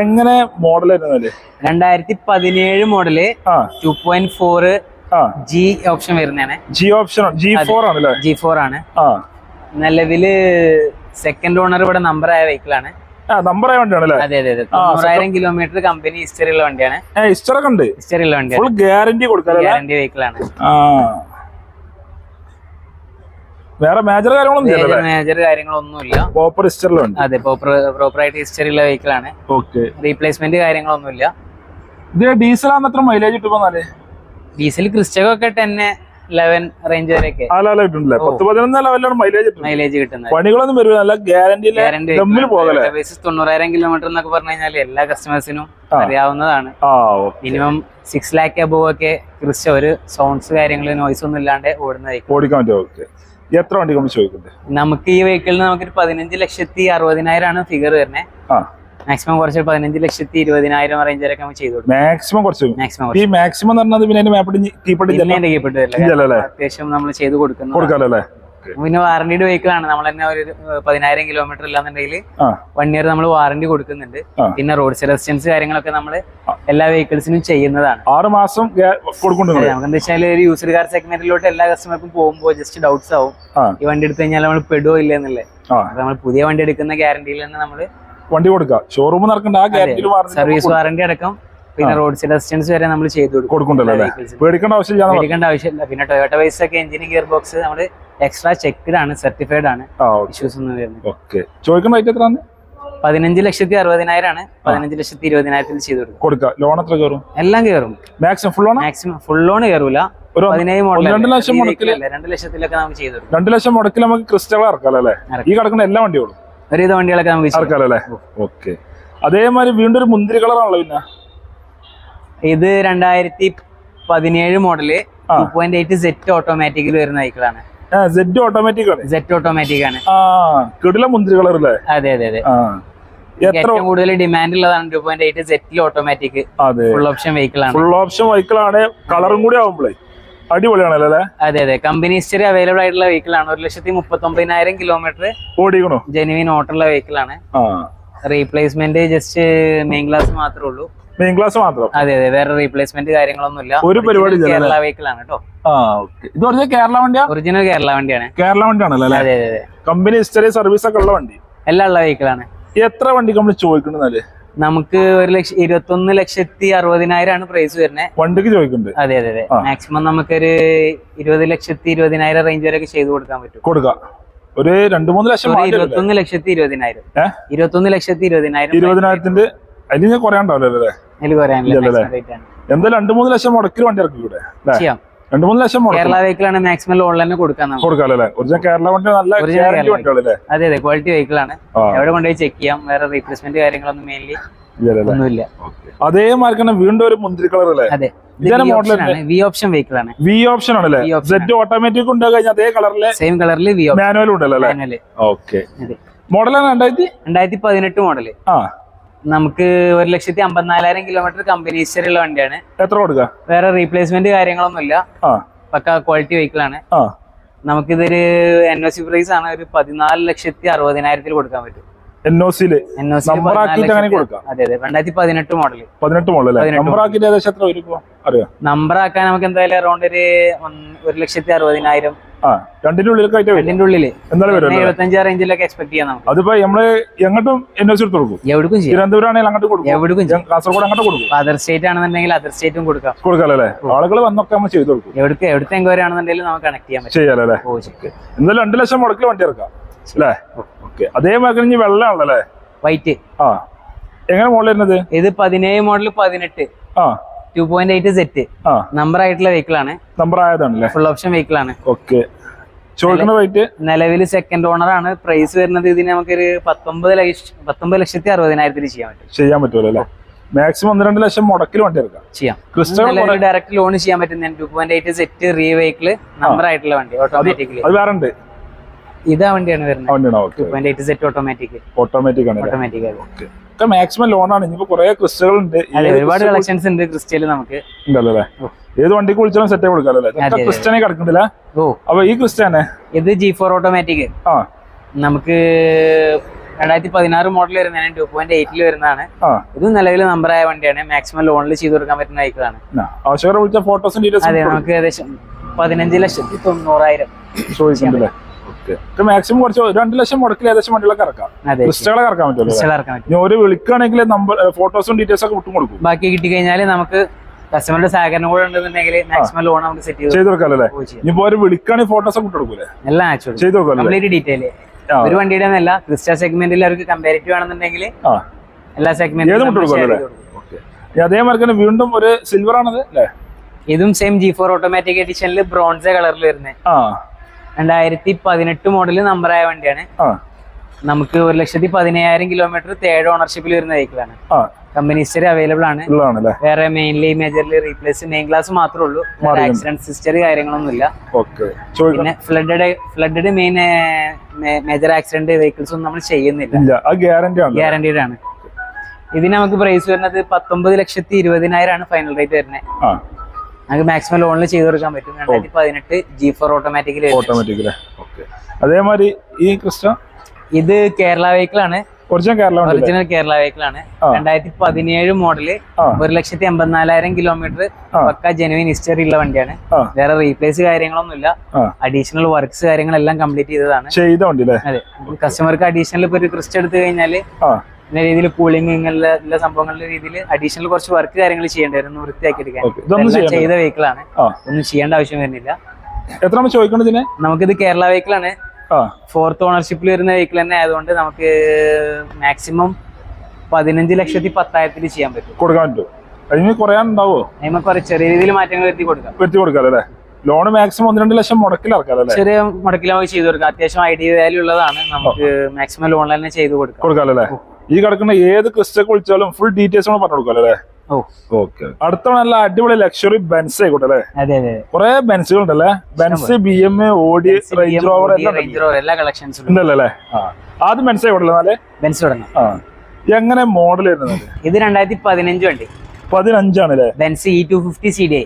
എങ്ങനെ മോഡൽ 2017 മോഡല് 2.4 G ഓപ്ഷൻ വരുന്നതാണ്. G4 ആണല്ലേ? G4 ആണ്. നിലവില് സെക്കൻഡ് ഓണർ ഇവിടെ നമ്പർ ആയ വെഹിക്കിൾ ആണ്. നമ്പർ ആയ വണ്ടിയാണല്ലേ? അതെ അതെ അതെ. 90,000 കിലോമീറ്റർ കമ്പനി ഹിസ്റ്ററി ഉള്ള വണ്ടിയാണ്. ഹിസ്റ്ററി ഉള്ള വണ്ടിയാണ്, ഗ്യാരണ്ടി കൊടുക്കാൻ ഗ്യാരണ്ടി വെഹിക്കിൾ ആണ്. വേറെ മേജർ കാര്യങ്ങളൊന്നുമില്ല. അതെ, പ്രോപ്പർ ആയിട്ട് ഹിസ്റ്ററി ഉള്ള വെഹിക്കിൾ ആണ്. റീപ്ലേസ്മെന്റ് കാര്യങ്ങളൊന്നുമില്ല. ഇത് ഡീസൽ ആകുമ്പോൾ എത്ര മൈലേജ് കിട്ടും? ഡീസൽ ക്രിസ്റ്റൊക്കെ 10-11 റേഞ്ച് വരെയൊക്കെ മൈലേജ് കിട്ടുന്നത്. പണികളൊന്നും വരില്ല, നല്ല ഗ്യാരണ്ടി. 90,000 കിലോമീറ്റർ എന്നൊക്കെ പറഞ്ഞു കഴിഞ്ഞാൽ എല്ലാ കസ്റ്റമേഴ്സിനും അറിയാവുന്നതാണ്. മിനിമം 6 lakh above ഒക്കെ ക്രിസ്റ്റ ഒരു സൗണ്ട്സ് കാര്യങ്ങൾ നോയ്സ് ഒന്നും ഇല്ലാണ്ട് ഓടിക്കാൻ പറ്റും. എത്ര വണ്ടി ചോദിക്കുന്നത്? നമുക്ക് ഈ വെഹിക്കിളിന് നമുക്കൊരു 15,60,000 ആണ് ഫിഗർ വരുന്നത്. മാക്സിമം കുറച്ച് 15,20,000 റേഞ്ച് വരെ നമുക്ക് ചെയ്തു കൊടുക്കും. അത്യാവശ്യം നമ്മൾ ചെയ്ത് കൊടുക്കുന്നു. പിന്നെ വാറന്റിയുടെ വെഹിക്കിൾ ആണ്. നമ്മൾ തന്നെ ഒരു 10,000 കിലോമീറ്റർ ഇല്ലാന്നുണ്ടെങ്കിൽ 1 year നമ്മൾ വാറന്റി കൊടുക്കുന്നുണ്ട്. പിന്നെ റോഡ് സൈഡ് റെസിസ്റ്റൻസ് കാര്യങ്ങളൊക്കെ നമ്മൾ എല്ലാ വെഹിക്കിൾസിനും ചെയ്യുന്നതാണ്. 6 മാസം നമുക്ക് എന്താ വെച്ചാൽ ഒരു യൂസർ കാർ സെഗ്മെന്റിലോട്ട് എല്ലാ കസ്റ്റമർക്കും പോകുമ്പോൾ ജസ്റ്റ് ഡൗട്ട്സ് ആവും, ഈ വണ്ടി എടുത്തു കഴിഞ്ഞാൽ നമ്മൾ പെടുവോ ഇല്ല എന്നല്ലേ. നമ്മൾ പുതിയ വണ്ടി എടുക്കുന്ന ഗ്യാരണ്ടിയിൽ തന്നെ നമ്മൾ വണ്ടി കൊടുക്കുക, ഷോറൂം നടക്കേണ്ട സർവീസ് വാറന്റി അടക്കം പിന്നെ റോഡ് സൈഡ് അസിസ്റ്റൻസ് വരെ നമ്മൾ ചെയ്തു പേടിക്കേണ്ട ആവശ്യമില്ല. പിന്നെ ടൊയോട്ട വൈസ് ഒക്കെ എഞ്ചിൻ ഗിയർ ബോക്സ് നമ്മൾ എക്സ്ട്രാ ചെക്ക്ഡ് ആണ്, സർട്ടിഫൈഡ് ആണ്, ഇഷ്യൂസ് ഒന്നും വരുന്നത്. 15,60,000 ആണ്. 15,20,000 ചെയ്തു കൊടുക്കും. ലോൺ എത്ര കയറും? എല്ലാം കയറും. മാക്സിമം ഫുൾ ലോൺ കയറൂല. 2 ലക്ഷം മുടക്കിൽ 2 ലക്ഷത്തിലൊക്കെ നമുക്ക് ചെയ്തു കൊടുക്കും. 2 ലക്ഷം മുടക്കിൽ നമുക്ക് ക്രിസ്റ്റൽ ഇറക്കാം അല്ലേ? ഈ കിടക്കുന്ന എല്ലാ വണ്ടികളും ഒരുവിധ വണ്ടികളൊക്കെ നമുക്ക് ഇറക്കാല്ലേ? ഓക്കെ. അതേമാതിരി വീണ്ടും ഒരു മുന്തിരി കളറാണല്ലോ. പിന്നെ ഇത് 2017 മോഡല് 2.8 Z ഓട്ടോമാറ്റിക്കിൽ വരുന്ന വെഹിക്കിളാണ്. Z ഓട്ടോമാറ്റിക് ആണ്. കിടിലൻ മുന്തിരി കളർ അല്ലേ? അതെ അതെ അതെ. ഏറ്റവും കൂടുതൽ ഡിമാൻഡ് ഉള്ളതാണ് 2.8 Z automatic full option vehicle ആണ്. ഫുൾ ഓപ്ഷൻ വെഹിക്കിൾ ആണ്. കളറും കൂടി ആവുമ്പോഴേ അടിപൊളിയാണല്ലേ? അതെ അതെ. കമ്പനി ഹിസ്റ്ററി അവൈലബിൾ ആയിട്ടുള്ള വെഹിക്കിൾ ആണ്. 1,39,000 കിലോമീറ്റർ ഓടിക്കണോ? ജെനുവിൻ ഓട്ടുള്ള വെഹിക്കിൾ ആണ്. റീപ്ലേസ്മെന്റ് ജസ്റ്റ് മെയിൻ ഗ്ലാസ് മാത്രമേ ഉള്ളൂ. മെയിൻ ഗ്ലാസ് മാത്രം? അതെ അതെ. വേറെ റീപ്ലേസ്മെന്റ് കാര്യങ്ങളൊന്നുമില്ല. ഒരു പരിപാടി കേരള വെഹിക്കിൾ ആണ് കേട്ടോ. ഇത് കേരള വണ്ടിയാണ്? ഒറിജിനൽ കേരള വണ്ടിയാണ്. കേരള വണ്ടിയാണല്ലോ? അതെ അതെ. കമ്പനി ഹിസ്റ്ററി സർവീസ് ഒക്കെ ഉള്ള വണ്ടി, എല്ലാം ഉള്ള വെഹിക്കിൾ ആണ്. എത്ര വണ്ടി നമ്മൾ ചോദിക്കുന്നത്? നമുക്ക് 21,60,000 ആണ് പ്രൈസ് വരുന്നത് വണ്ടിക്ക് ചോദിക്കുന്നുണ്ട്. അതെ അതെ അതെ. മാക്സിമം നമുക്കൊരു 20,20,000 റേഞ്ച് വരെ ചെയ്ത് കൊടുക്കാൻ പറ്റും. കൊടുക്കാം. ഒരു 2-3 ലക്ഷം. 21,20,000. 21,20,000 അതിന് കുറയാണ്ടാവില്ലേ? എന്തായാലും 2-3 ലക്ഷം മുടക്കിൽ വണ്ടി ഇറക്കി കൂടെ? 2-3 ലക്ഷം കേരള വെഹിക്കിൾ ആണ്. മാക്സിമം ലോൺ തന്നെ കൊടുക്കാല്ലേ? ഒറിജിനൽ കേരള വണ്ടി നല്ല അതെ അതെ. ക്വാളിറ്റി വെഹിക്കിൾ ആണ്. എവിടെ കൊണ്ടുപോയി ചെക്ക് ചെയ്യാം. വേറെ റീപ്ലേസ്മെന്റ് കാര്യങ്ങളൊന്നും മെയിൻലി ഒന്നുമില്ല. അതേമാതിരി തന്നെ വീണ്ടും ഒരു മുന്തിരി കളർ അല്ലേ? അതെ. വി ഓപ്ഷൻ വെഹിക്കിൾ ആണ്. വി ഓപ്ഷൻ ആണല്ലേ? Z ഓട്ടോമാറ്റിക് ഉണ്ട് കഴിഞ്ഞാൽ അതേ കളറിലെ സെയിം കളറിൽ മാനുവൽ ഉണ്ടല്ലോ? ഓക്കെ. മോഡലാണ് 2018 മോഡല്. നമുക്ക് 1,54,000 കിലോമീറ്റർ കമ്പനി ഹിസ്റ്ററി ഉള്ള വണ്ടിയാണ്. എത്ര കൊടുക്കാം? വേറെ റീപ്ലേസ്മെന്റ് കാര്യങ്ങളൊന്നും ഇല്ല. പക്ക ക്വാളിറ്റി വെഹിക്കിൾ ആണ്. നമുക്കിതൊരു NOC പ്രൈസ് ആണ്. ഒരു 14,60,000 കൊടുക്കാൻ പറ്റും. നമ്പർ ആക്കിയിട്ട് അങ്ങനെ കൊടുക്കാം. അതെ അതെ. 2018 മോഡല്. 18 മോഡൽ നമ്പർ ആക്കിയിട്ട് ഏകദേശം എത്ര വരും അറിയാം? നമ്പർ ആക്കാൻ നമുക്ക് എന്തായാലും അറൗണ്ട് ഒരു 1,60,000 രണ്ടിന്റെ ഉള്ളിൽ 75 റേഞ്ചിലൊക്കെ എക്സ്പെക്ട് ചെയ്യാം നമുക്ക്. അതിപ്പോ നമ്മള് എങ്ങോട്ടും NOC എടുത്ത് കൊടുക്കും. എവിടേക്കും തിരുവനന്തപുരം ആണെങ്കിൽ അങ്ങോട്ട് കൊടുക്കും, എവിടേക്കും കാസർഗോഡ് അങ്ങോട്ട് കൊടുക്കും. അതർ സ്റ്റേറ്റ് ആണെന്നുണ്ടെങ്കിൽ അതർ സ്റ്റേറ്റും കൊടുക്കാമല്ലേ? ആളുകൾ വന്നൊക്കെ നമ്മൾ ചെയ്ത് കൊടുക്കും. എവിടുത്തെ എൻക്വയറി ആണെന്നുണ്ടെങ്കിൽ നമുക്ക് കണക്ട് ചെയ്യാൻ പറ്റും. ചെയ്യാലേ? എന്തായാലും 2 ലക്ഷം മുടക്കിൽ വണ്ടി ഇറക്കാം അല്ലേ? ഓക്കെ. അതേമാതിരി വെള്ളമാണല്ലേ? വൈറ്റ്. എങ്ങനെ മോഡൽ വരുന്നത്? ഇത് 17 മോഡൽ 18 2.8 സെറ്റ് നമ്പർ ആയിട്ടുള്ള വെഹിക്കിൾ ആണ്. നമ്പർ ആയതാണല്ലേ? ഫുൾ ഓപ്ഷൻ വെഹിക്കിൾ ആണ്. ഓക്കെ. ചോദിക്കുന്ന റേറ്റ് നിലവിൽ സെക്കൻഡ് ഓണർ ആണ്. പ്രൈസ് വരുന്നത് ഇതിന് നമുക്കൊരു 19,60,000 ചെയ്യാൻ പറ്റുമല്ലോ അല്ലേ? മാക്സിമം 1-2 ലക്ഷം മുടക്കിൽ വണ്ടി എടുക്കാം, ചെയ്യാം. ഡയറക്റ്റ് ലോൺ ചെയ്യാൻ പറ്റുന്ന 2.8 സെറ്റ് റീ വെഹിക്കിൾ നമ്പർ ആയിട്ടുള്ള വണ്ടി ഓട്ടോമാറ്റിക്കലി. അത് വേറെ ഉണ്ട്. ഇതാ വണ്ടിയാണ് വരുന്നത് 2.8 സെറ്റ് ഓട്ടോമാറ്റിക് ആണ്. മാക്സിമം ലോൺ ആണ്. ഇനിയിപ്പോ കുറെ ക്രിസ്റ്റകൾ ഉണ്ട്, ഒരുപാട് കളക്ഷൻസ് ഉണ്ട് ക്രിസ്റ്റല് നമുക്ക്. ഉണ്ടല്ലേ? ഏത് വണ്ടിക്ക് വിളിച്ചാലും സെറ്റ് കൊടുക്കാമല്ലേ? ക്രിസ്റ്റനെ കിടക്കുന്നില്ല. അപ്പൊ ഈ ക്രിസ്റ്റനെ ഇത് G4 ഓട്ടോമാറ്റിക് നമുക്ക് 2016 മോഡൽ വരുന്നതാണ്. 2.8 വരുന്നതാണ്. ഇത് നിലവിൽ നമ്പറായ വണ്ടിയാണ്. മാക്സിമം ലോണിൽ ചെയ്ത് കൊടുക്കാൻ പറ്റുന്ന വെഹിക്കിളാണ്. ആവശ്യക്കാരെ വിളിച്ച ഫോട്ടോസും ഡീറ്റെയിൽസും അതെ നമുക്ക് ഏകദേശം 15,90,000 ചോദിക്കുന്നുണ്ടല്ലേ? മാക്സിമം കുറച്ച് 2 ലക്ഷം മുടക്കിൽ ഏകദേശം വണ്ടികളൊക്കെ ഇറക്കാം, ക്രിസ്റ്റകളെ ഇറക്കാൻ പറ്റുമല്ലോ. ഒരു വിളിക്കുകയാണെങ്കിൽ നമ്പർ ഫോട്ടോസും ഡീറ്റെയിൽസ് ഒക്കെ വിട്ടും കൊടുക്കും. ബാക്കി കിട്ടി കഴിഞ്ഞാൽ നമുക്ക് കസ്റ്റമറുടെ സഹകരണം കൂടെ ഉണ്ടെന്നുണ്ടെങ്കിൽ മാക്സിമം ലോൺ നമുക്ക് സെറ്റ് ചെയ്ത് കൊടുക്കാമല്ലേ? ഇനിയിപ്പോ ഒരു വിളിക്കുകയാണെങ്കിൽ ഫോട്ടോസ് ഒക്കെ വിട്ടു കൊടുക്കൂലേ? എല്ലാം ചെയ്ത് കൊടുക്കാം, കംപ്ലീറ്റ് ഡീറ്റെയിൽ. ഒരു വണ്ടിയുടെ ഒന്നല്ല, ക്രിസ്റ്റ സെഗ്മെന്റിൽ അവർക്ക് കമ്പാരിറ്റീവ് ആണെന്നുണ്ടെങ്കിൽ എല്ലാ സെഗ്മെന്റും. അതേമാതിരി തന്നെ വീണ്ടും ഒരു സിൽവർ ആണത് അല്ലേ? ഇതും സെയിം G4 ഓട്ടോമാറ്റിക് എഡിഷനിൽ ബ്രോൺസ് കളറിൽ വരുന്നത് 2018 മോഡല് നമ്പറായ വണ്ടിയാണ്. നമുക്ക് 1,17,000 കിലോമീറ്റർ തേർഡ് ഓണർഷിപ്പിൽ വരുന്ന വെഹിക്കിളാണ്. കമ്പനി ഹിസ്റ്ററി അവൈലബിൾ ആണ്. വേറെ mainly majorly replace name glass മാത്രമേ ഉള്ളൂ. ആക്സിഡന്റ് ഹിസ്റ്ററി കാര്യങ്ങളൊന്നും ഇല്ല. പിന്നെ flooded main major accident vehicles ഒന്നും നമ്മൾ ചെയ്യുന്നില്ല, ഗ്യാരണ്ടീഡ് ആണ്. ഇതിന് നമുക്ക് പ്രൈസ് വരുന്നത് 19,20,000 ഫൈനൽ റേറ്റ് വരുന്നത്. നമുക്ക് മാക്സിമം ലോണിൽ ചെയ്ത് കൊടുക്കാൻ പറ്റും. 2018 G4 ഓട്ടോമാറ്റിക്കലി. അതേമാതിരി ഈ ക്രിസ്റ്റ ഇത് കേരള വെഹിക്കിൾ ആണ്. ഒറിജിനൽ കേരള വെഹിക്കിൾ ആണ്. 2017 മോഡല് 1,84,000 കിലോമീറ്റർ പക്ക ജെനുവിൻ ഹിസ്റ്ററി ഉള്ള വണ്ടിയാണ്. വേറെ റീപ്ലേസ് കാര്യങ്ങളൊന്നുമില്ല. അഡീഷണൽ വർക്ക്സ് കാര്യങ്ങളെല്ലാം കംപ്ലീറ്റ് ചെയ്തതാണ്. അതെ, കസ്റ്റമർക്ക് അഡീഷണൽ ഇപ്പൊ ഒരു ക്രിസ്റ്റ എടുത്തു കഴിഞ്ഞാല് ഇന്ന രീതിയിൽ കൂളിംഗ് ഇങ്ങനെയുള്ള എല്ലാ സംഭവങ്ങളുടെ രീതിയിൽ അഡീഷണൽ കുറച്ച് വർക്ക് കാര്യങ്ങൾ ചെയ്യേണ്ടി വരും, വൃത്തിയാക്കി എടുക്കാൻ. ചെയ്ത വെഹിക്കിൾ ആണ്, ഒന്നും ചെയ്യേണ്ട ആവശ്യം വരുന്നില്ല. നമുക്കിത് കേരള വെഹിക്കിൾ ആണ്. 4th ഓണർഷിപ്പിൽ വരുന്ന വെഹിക്കിൾ തന്നെ ആയതുകൊണ്ട് നമുക്ക് മാക്സിമം 15,10,000 ചെയ്യാൻ പറ്റും, കൊടുക്കാൻ പറ്റും. ചെറിയ രീതിയിൽ മാറ്റങ്ങൾ വരുത്തി കൊടുക്കാം. ലോൺ മാക്സിമം 1-2 ലക്ഷം മുടക്കിലിറക്കാം, ചെറിയ മുടക്കിൽ നമുക്ക് ചെയ്ത് കൊടുക്കാം. അത്യാവശ്യം ഐഡിയ വാല്യൂ ഉള്ളതാണ്. നമുക്ക് മാക്സിമം ലോൺ തന്നെ ചെയ്ത് കൊടുക്കാം. ഈ കിടക്കുന്ന ഏത് ക്രിസ്റ്റൊക്കെ വിളിച്ചാലും ഫുൾ ഡീറ്റെയിൽസ് പറഞ്ഞു കൊടുക്കാം അല്ലേ? അടുത്ത നല്ല അടിപൊളി ലക്ഷറി ബെൻസ് ആയിക്കോട്ടെ അല്ലേ? കുറെ ബെൻസുകൾ ഉണ്ടല്ലേ? Benz, BMW, Audi, range rover എല്ലാ കളക്ഷൻസും ഉണ്ടല്ലേ? ആദ്യം ബെൻസ് ആയിക്കോട്ടെ. ബെൻസ് തുടങ്ങാം. എങ്ങനെ മോഡൽ വരുന്നത്? ഇത് 2015 വണ്ടി. 15 ആണല്ലേ? Benz E250 CDI.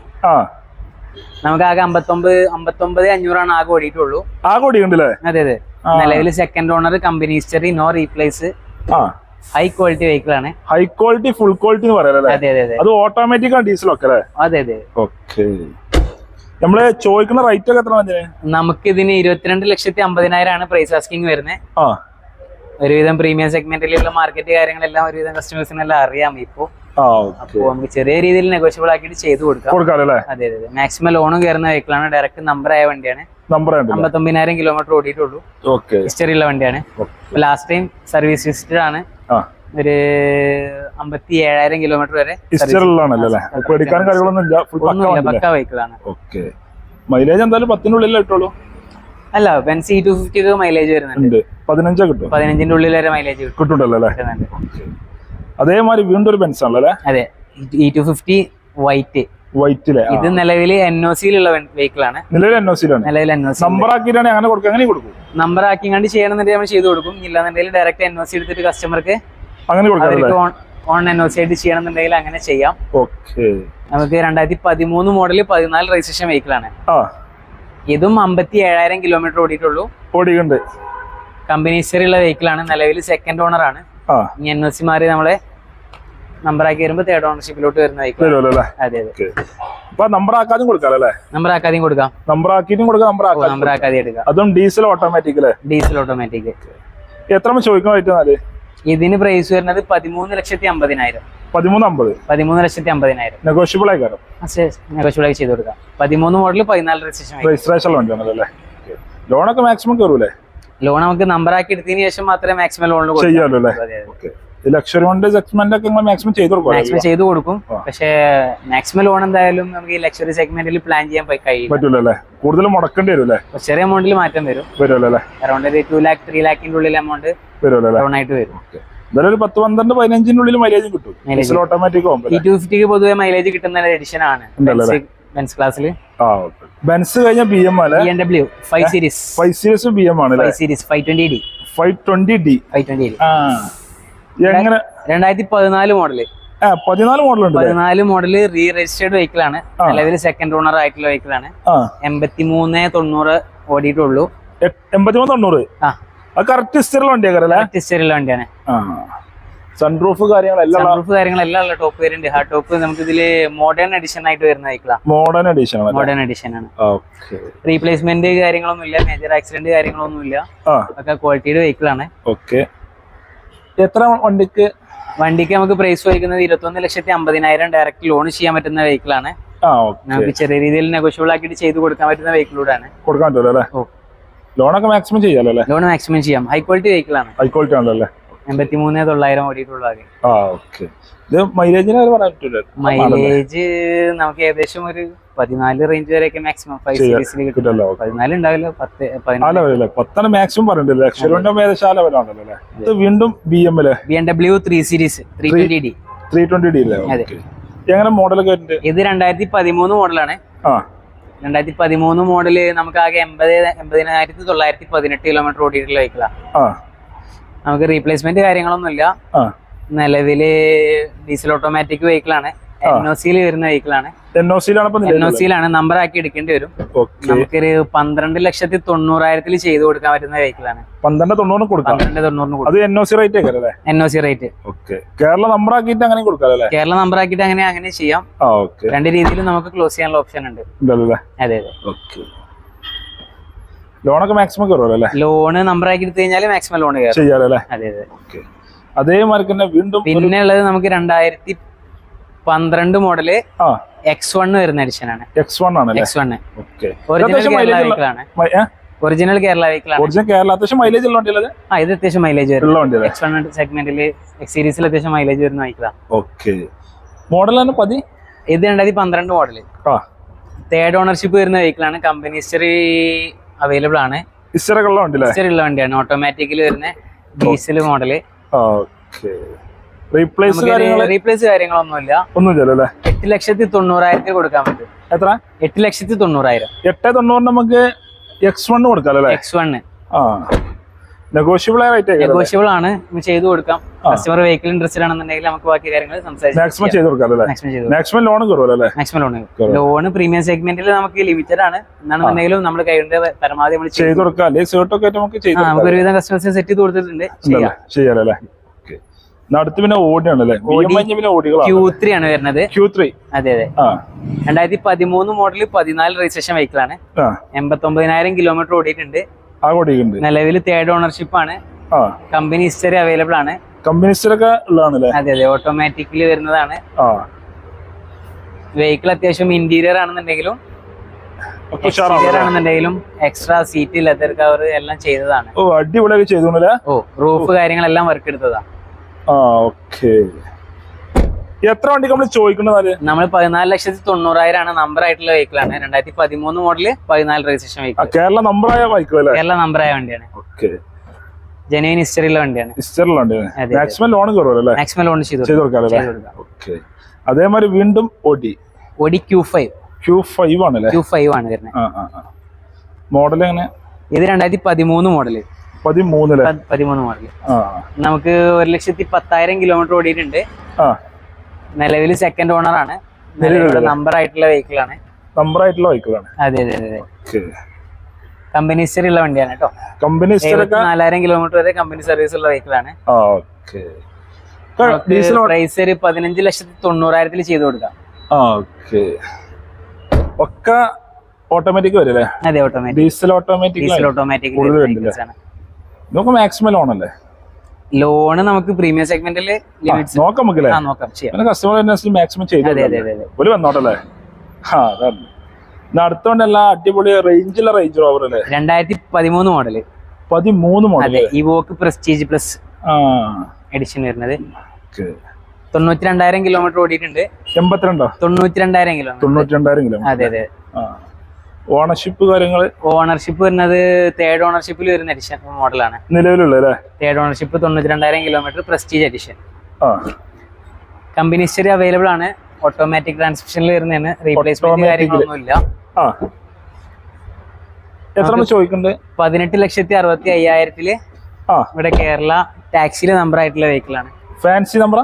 നമുക്ക് ആകെ 59,500 ആകെ ഓടിയിട്ടുള്ളൂ. ആകെ ഓടിക്കണ്ടല്ലേ? അതെ. നിലവിൽ second owner, company history, no replace, high quality vehicle ആണ്. ഹൈ ക്വാളിറ്റി, ഫുൾ ക്വാളിറ്റി എന്ന് പറയാല്ലേ? അത് ഓട്ടോമാറ്റിക് ആണ്, ഡീസൽ ഒക്കെ അല്ലേ? അതെ. നമ്മള് ചോദിക്കുന്ന റേറ്റ് ഒക്കെ എത്ര? നമുക്ക് ഇതിന് 22,50,000 പ്രൈസ് ആസ്കിങ് വരുന്നത്. ഒരുവിധം പ്രീമിയം സെഗ്മെന്റിലുള്ള മാർക്കറ്റ് കാര്യങ്ങളെല്ലാം ഒരുവിധം കസ്റ്റമേഴ്സിനെല്ലാം അറിയാം ഇപ്പൊ. അപ്പൊ നമുക്ക് ചെറിയ രീതിയിൽ നെഗോഷ്യബിൾ ആക്കിയിട്ട് ചെയ്ത് കൊടുക്കാം. അതെ. മാക്സിമം ലോണും കയറുന്ന വെഹിക്കിളാണ്. ഡയറക്റ്റ് നമ്പർ ആയ വണ്ടിയാണ്. 59,000 കിലോമീറ്റർ ഓടിയിട്ടുള്ളൂ. ഹിസ്റ്ററി ഉള്ള വണ്ടിയാണ്. ലാസ്റ്റ് ടൈം സർവീസ് ഹിസ്റ്ററി ആണ്. ഒരു 57,000 കിലോമീറ്റർ വരെ പക്ക വെഹിക്കിളാണ്. മൈലേജ് എന്തായാലും 10-നുള്ളിൽ കിട്ടുള്ളൂ. അല്ല, ബെൻസ് E250 മൈലേജ് വരുന്നുണ്ട്. 15 കിട്ടും. 15-ന്റെ ഉള്ളിൽ വരെ മൈലേജ് കിട്ടുണ്ടല്ലോ. അതേമാതിരി വീണ്ടും ഒരു ബെൻസ് ആണല്ലേ? അതെ, E250 വൈറ്റ്. ഇത് നിലവിൽ NOC വെഹിക്കിൾ ആണ്. നമ്പർ ആക്കിങ്ങാണ്ട് ചെയ്യണമെന്നുണ്ടെങ്കിൽ നമ്മൾ ചെയ്ത് കൊടുക്കും. ഇല്ലാന്നുണ്ടെങ്കിൽ ഡയറക്റ്റ് NOC എടുത്തിട്ട് കസ്റ്റമർക്ക് ഓൺ NOC ആയിട്ട് ചെയ്യണമെന്നുണ്ടെങ്കിൽ അങ്ങനെ ചെയ്യാം. നമുക്ക് 2013 മോഡല് 14 രജിസ്ട്രേഷൻ വെഹിക്കിൾ ആണ്. ഇതും 57,000 കിലോമീറ്റർ ഓടിയിട്ടുള്ളൂ. കമ്പനി ഹിസ്റ്ററി ഉള്ള വെഹിക്കിൾ ആണ്. നിലവിൽ സെക്കൻഡ് ഓണർ ആണ്. NOC മാറി നമ്മളെ നമ്പർ ആക്കി വരുമ്പോ തേർഡ് ഓണർഷിപ്പിലോട്ട് വരുന്ന വെഹിക്കിൾ. അതെ. നമ്പർ ആക്കാതെയും കൊടുക്കാം. നമ്പർ ആക്കാതെയും കൊടുക്കാം. നമ്പർ ആക്കാതെ എടുക്കാം. അതും ഡീസൽ ഓട്ടോമാറ്റിക്. Diesel automatic. എത്ര ചോദിക്കാൻ? ഇതിന് പ്രൈസ് വരുന്നത് 13,50,000. 13,50,000 നെഗോഷ്യബിൾ ആയി ചെയ്ത് കൊടുക്കാം. 13 മോഡൽ 14 രജിസ്ട്രേഷൻ വണ്ടിയാണല്ലേ? ലോണൊക്കെ മാക്സിമം കയറൂലേ? ലോൺ നമുക്ക് നമ്പർ ആക്കി എടുത്തതിന് ശേഷം മാത്രമേ മാക്സിമം ലോണിൽ ചെയ്യാമല്ലോ. ലക്ഷറി കൊണ്ട് സെഗ്മെന്റ് ഒക്കെ മാക്സിമം ചെയ്ത് കൊടുക്കും. മാക്സിമം ചെയ്ത് കൊടുക്കും. പക്ഷേ മാക്സിമം ലോൺ എന്തായാലും നമുക്ക് ഈ ലക്ഷറി സെഗ്മെന്റിൽ പ്ലാൻ ചെയ്യാൻ പറ്റൂലല്ലേ? കൂടുതൽ മുടക്കേണ്ടി വരും അല്ലേ? ചെറിയ എമൗണ്ടിൽ മാറ്റം വരും. വരുമല്ലേ? അറൗണ്ട് ഒരു 2 lakh 3 lakhന്റെ ഉള്ളിൽ എമൗണ്ട് ലോൺ ആയിട്ട് വരും. എന്തായാലും ഒരു 10-12-15 ഉള്ളിൽ മൈലേജ് കിട്ടും. ഓട്ടോമാറ്റിക് E250 പൊതുവെ മൈലേജ് കിട്ടുന്ന എഡിഷൻ ആണ് ബെൻസ് ക്ലാസ്സിൽ. ബെൻസ് കഴിഞ്ഞ BMW 5 സീരീസ് 5 സീരീസ് BM ആണ് 5 സീരീസ് 520D 520D. എങ്ങനെ 2014 model 14 മോഡലുണ്ട്. 14 model re registered vehicle ആണ്. നിലവിൽ സെക്കൻഡ് ഓണർ ആയിട്ടുള്ള വെഹിക്കിൾ ആണ്. 8390 ഓടിയിട്ടുള്ളൂ. 8390 കറക്റ്റ് ഹിസ്റ്ററിലുള്ള വണ്ടിയാണ്. സൺറൂഫ് കാര്യങ്ങളെല്ലാം ഉള്ള ടോപ്പ് വേരിയന്റ്. ഹാർഡ് ടോപ്പ് നമുക്ക് ഇതില് മോഡേൺ എഡിഷൻ ആയിട്ട് വരുന്ന വെഹിക്കിളാണ്. മോഡേൺ എഡിഷൻ ആണ്. റീപ്ലേസ്മെന്റ് കാര്യങ്ങളൊന്നും ഇല്ല. മേജർ ആക്സിഡന്റ് കാര്യങ്ങളൊന്നും ഇല്ല. ഒക്കെ ക്വാളിറ്റിയുടെ വെഹിക്കിൾ ആണ്. എത്ര വണ്ടിക്ക് നമുക്ക് പ്രൈസ് ചോദിക്കുന്നത് 21,50,000 ഡയറക്റ്റ് ലോൺ ചെയ്യാൻ പറ്റുന്ന വെഹിക്കിൾ ആണ്. നമുക്ക് ചെറിയ രീതിയിൽ നെഗോഷ്യബിൾ ആക്കിയിട്ട് ചെയ്ത് കൊടുക്കാൻ പറ്റുന്ന വെഹിക്കിളൂടാണ്. കൊടുക്കാൻ പറ്റുമല്ലോ? ലോണൊക്കെ മാക്സിമം ചെയ്യാലോ? ലോൺ മാക്സിമം ചെയ്യാം. ഹൈ ക്വാളിറ്റി വെഹിക്കിൾ ആണ്. 83,900 ഓടിയിട്ടുള്ളത്. മൈലേജ് നമുക്ക് ഏകദേശം ഒരു 14 റേഞ്ച് വരെയൊക്കെ മാക്സിമം 5 സീരീസിൽ കിട്ടുമല്ലോ. 14 ഉണ്ടാവില്ല, 10 മാക്സിമം പറഞ്ഞിട്ടില്ല. വീണ്ടും BMW 3 സീരീസ് 320D. എങ്ങനെ മോഡലൊക്കെ ഇത് 2013 മോഡലാണ്. 2013 മോഡല് നമുക്ക് ആകെ 80,918 കിലോമീറ്റർ ഓടിയിട്ടുള്ള വെഹിക്കിളാണ്. നമുക്ക് റീപ്ലേസ്മെന്റ് കാര്യങ്ങളൊന്നുമില്ല. നിലവില് ഡീസൽ ഓട്ടോമാറ്റിക് വെഹിക്കിൾ ആണ്. NOC വരുന്ന വെഹിക്കിൾ ആണ്. NOC നമ്പർ ആക്കി എടുക്കേണ്ടി വരും. നമുക്കൊരു 12,90,000 ചെയ്ത് കൊടുക്കാൻ പറ്റുന്ന വെഹിക്കിൾ ആണ്. 12,90 കൊടുക്കാം. NOC റേറ്റ് കേരള നമ്പർ ആക്കിയിട്ട് അങ്ങനെ കൊടുക്കാം. കേരള നമ്പർ ആക്കിയിട്ട് അങ്ങനെ ചെയ്യാം. രണ്ട് രീതിയിലും നമുക്ക് ക്ലോസ് ചെയ്യാനുള്ള ഓപ്ഷൻ ഉണ്ട്. അതെ. ലോണൊക്കെ മാക്സിമം കയറുമല്ലോ? ലോണ് നമ്പർ ആക്കി എടുത്തു കഴിഞ്ഞാൽ മാക്സിമം ലോൺ ചെയ്യാലോ? അതേമാതിരി തന്നെ വീണ്ടും പിന്നെ ഉള്ളത് നമുക്ക് 2012 മോഡല് X1 വരുന്ന എഡിഷൻ ആണ്. X1 ഒറിജിനൽ കേരള വെഹിക്കിൾ ആണ്. അത്യാവശ്യം മൈലേജ് ഉള്ള വണ്ടിയല്ലേ? ഇത് അത്യാവശ്യം മൈലേജ് വരും. X1 സെഗ്മെന്റില് X സീരീസിൽ അത്യാവശ്യം മൈലേജ് വരുന്ന വെഹിക്കിളാണ്. മോഡലാണ് ഇത് 2012 മോഡല്. തേർഡ് ഓണർഷിപ്പ് വരുന്ന വെഹിക്കിൾ ആണ്. കമ്പനി ഹിസ്റ്ററി അവൈലബിൾ ആണ്. ഹിസ്റ്ററി ഉള്ള വണ്ടിയാണ്. ഓട്ടോമാറ്റിക്കലി വരുന്ന ഡീസൽ മോഡല്. റീപ്ലേസ് കാര്യങ്ങളൊന്നുമില്ല. 8,90,000 കൊടുക്കാൻ പറ്റും. എത്ര? 8,90,000. 8,90 നമുക്ക് X1 കൊടുക്കാം. X1 നെഗോഷ്യബിൾ ആണ്. ചെയ്തു കൊടുക്കാം. കസ്റ്റമർ വെഹിക്കിൾ ഇൻട്രസ്റ്റഡ് ആണെന്നുണ്ടെങ്കിൽ നമുക്ക് ബാക്കി കാര്യങ്ങൾ മാക്സിമം ലോൺ പ്രീമിയം സെഗ്മെന്റിൽ നമുക്ക് ലിമിറ്റഡ് ആണ്. എന്നാണെന്നുണ്ടെങ്കിലും നമ്മുടെ കൈകൊണ്ട് പരമാവധി നമ്മൾ ചെയ്തു കൊടുക്കാം. നമുക്ക് ഒരുവിധം കസ്റ്റമേഴ്സിന് സെറ്റ് ചെയ്ത് കൊടുത്തിട്ടുണ്ട്. ചെയ്യാലേ? അടുത്ത് പിന്നെ ഓടിയാണല്ലേ? Q3 ആണ് വരുന്നത്. അതെ. 2013 മോഡല് 14 രജിസ്ട്രേഷൻ വെഹിക്കിൾ ആണ്. 89,000 കിലോമീറ്റർ ഓടിയിട്ടുണ്ട്. നിലവിൽ തേർഡ് ഓണർഷിപ്പ് ആണ്. കമ്പനി ഹിസ്റ്ററി അവൈലബിൾ ആണ്. അതെ. ഓട്ടോമാറ്റിക്കലി വരുന്നതാണ്. വെഹിക്കിൾ അത്യാവശ്യം ഇന്റീരിയർ ആണെന്നുണ്ടെങ്കിലും എക്സ്ട്രാ സീറ്റ്, ലെതർ കവർ എല്ലാം ചെയ്തതാണ്. അടിപൊളിയായി ചെയ്തു. റൂഫ് കാര്യങ്ങളെല്ലാം വർക്ക് എടുത്തതാ. എത്ര വണ്ടി നമ്മൾ ചോദിക്കുന്നത്? നമ്മൾ 14,90,000 ആണ് നമ്പർ ആയിട്ടുള്ള വെഹിക്കിൾ ആണ്. 2013 മോഡല് 14 രജിസ്ട്രേഷൻ വെഹിക്കിൾ. കേരള നമ്പറായ വണ്ടിയാണ്. ജെനുവിൻ ഹിസ്റ്ററിയുള്ള വണ്ടിയാണ്. മാക്സിമം ലോൺ കയറുമല്ലോ? മാക്സിമം ലോൺ ചെയ്ത് കൊടുക്കാം. അതേമാതിരി വീണ്ടും ഓടി Q5 ആണല്ലേ? Q5 ആണ് വരുന്നത്. മോഡൽ എങ്ങനെ? ഇത് 2013 മോഡല്. 13 മോഡല്. നമുക്ക് 1,10,000 കിലോമീറ്റർ ഓടിയിട്ടുണ്ട്. നിലവിൽ സെക്കൻഡ് ഓണർ ആണ്. നമ്പർ ആയിട്ടുള്ള വെഹിക്കിൾ ആണ്. അതെ. കമ്പനി ഹിസ്റ്ററി ഉള്ള വണ്ടിയാണ് കേട്ടോ. 4,000 കിലോമീറ്റർ വരെ കമ്പനി സർവീസ് ഉള്ള വെഹിക്കിൾ ആണ്. പ്രൈസ് ഒരു 15,90,000 ചെയ്ത് കൊടുക്കാം. ഒക്കെ ഓട്ടോമാറ്റിക് വരല്ലേ? അതെ. Automatic. Diesel automatic maximum loan അല്ലേ? ലോണ് നമുക്ക് പ്രീമിയം സെഗ്മെന്റില് നോക്കാം. മാക്സിമം വന്നോട്ടല്ലേ? അടുത്തോണ്ടല്ല അടിപൊളി റേഞ്ചുള്ള റേഞ്ച് റോവർ അല്ലേ? 2013 model. Model Evoque prestige plus edition വരുന്നത്. 92,000 കിലോമീറ്റർ ഓടിയിട്ടുണ്ട്. 92,000 കിലോമീറ്റർ. അതെ അതെ. ഓണർഷിപ്പ് കാര്യങ്ങൾ ഓണർഷിപ്പ് വരുന്നത് തേർഡ് ഓണർഷിപ്പിൽ വരുന്ന എഡിഷൻ മോഡലാണ് നിലവിലുള്ള. Third ownership 92,000 kilometre prestige edition. Company history available ആണ്. ഓട്ടോമാറ്റിക് ട്രാൻസ്മിഷനിൽ വരുന്നതാണ്. റീപ്ലേസ്മെന്റ് കാര്യങ്ങളൊന്നും ഇല്ല. എത്ര ചോദിക്കുന്നുണ്ട്? 18,65,000 ഇവിടെ കേരള ടാക്സിയിലെ നമ്പർ ആയിട്ടുള്ള വെഹിക്കിൾ ആണ്. Fancy number?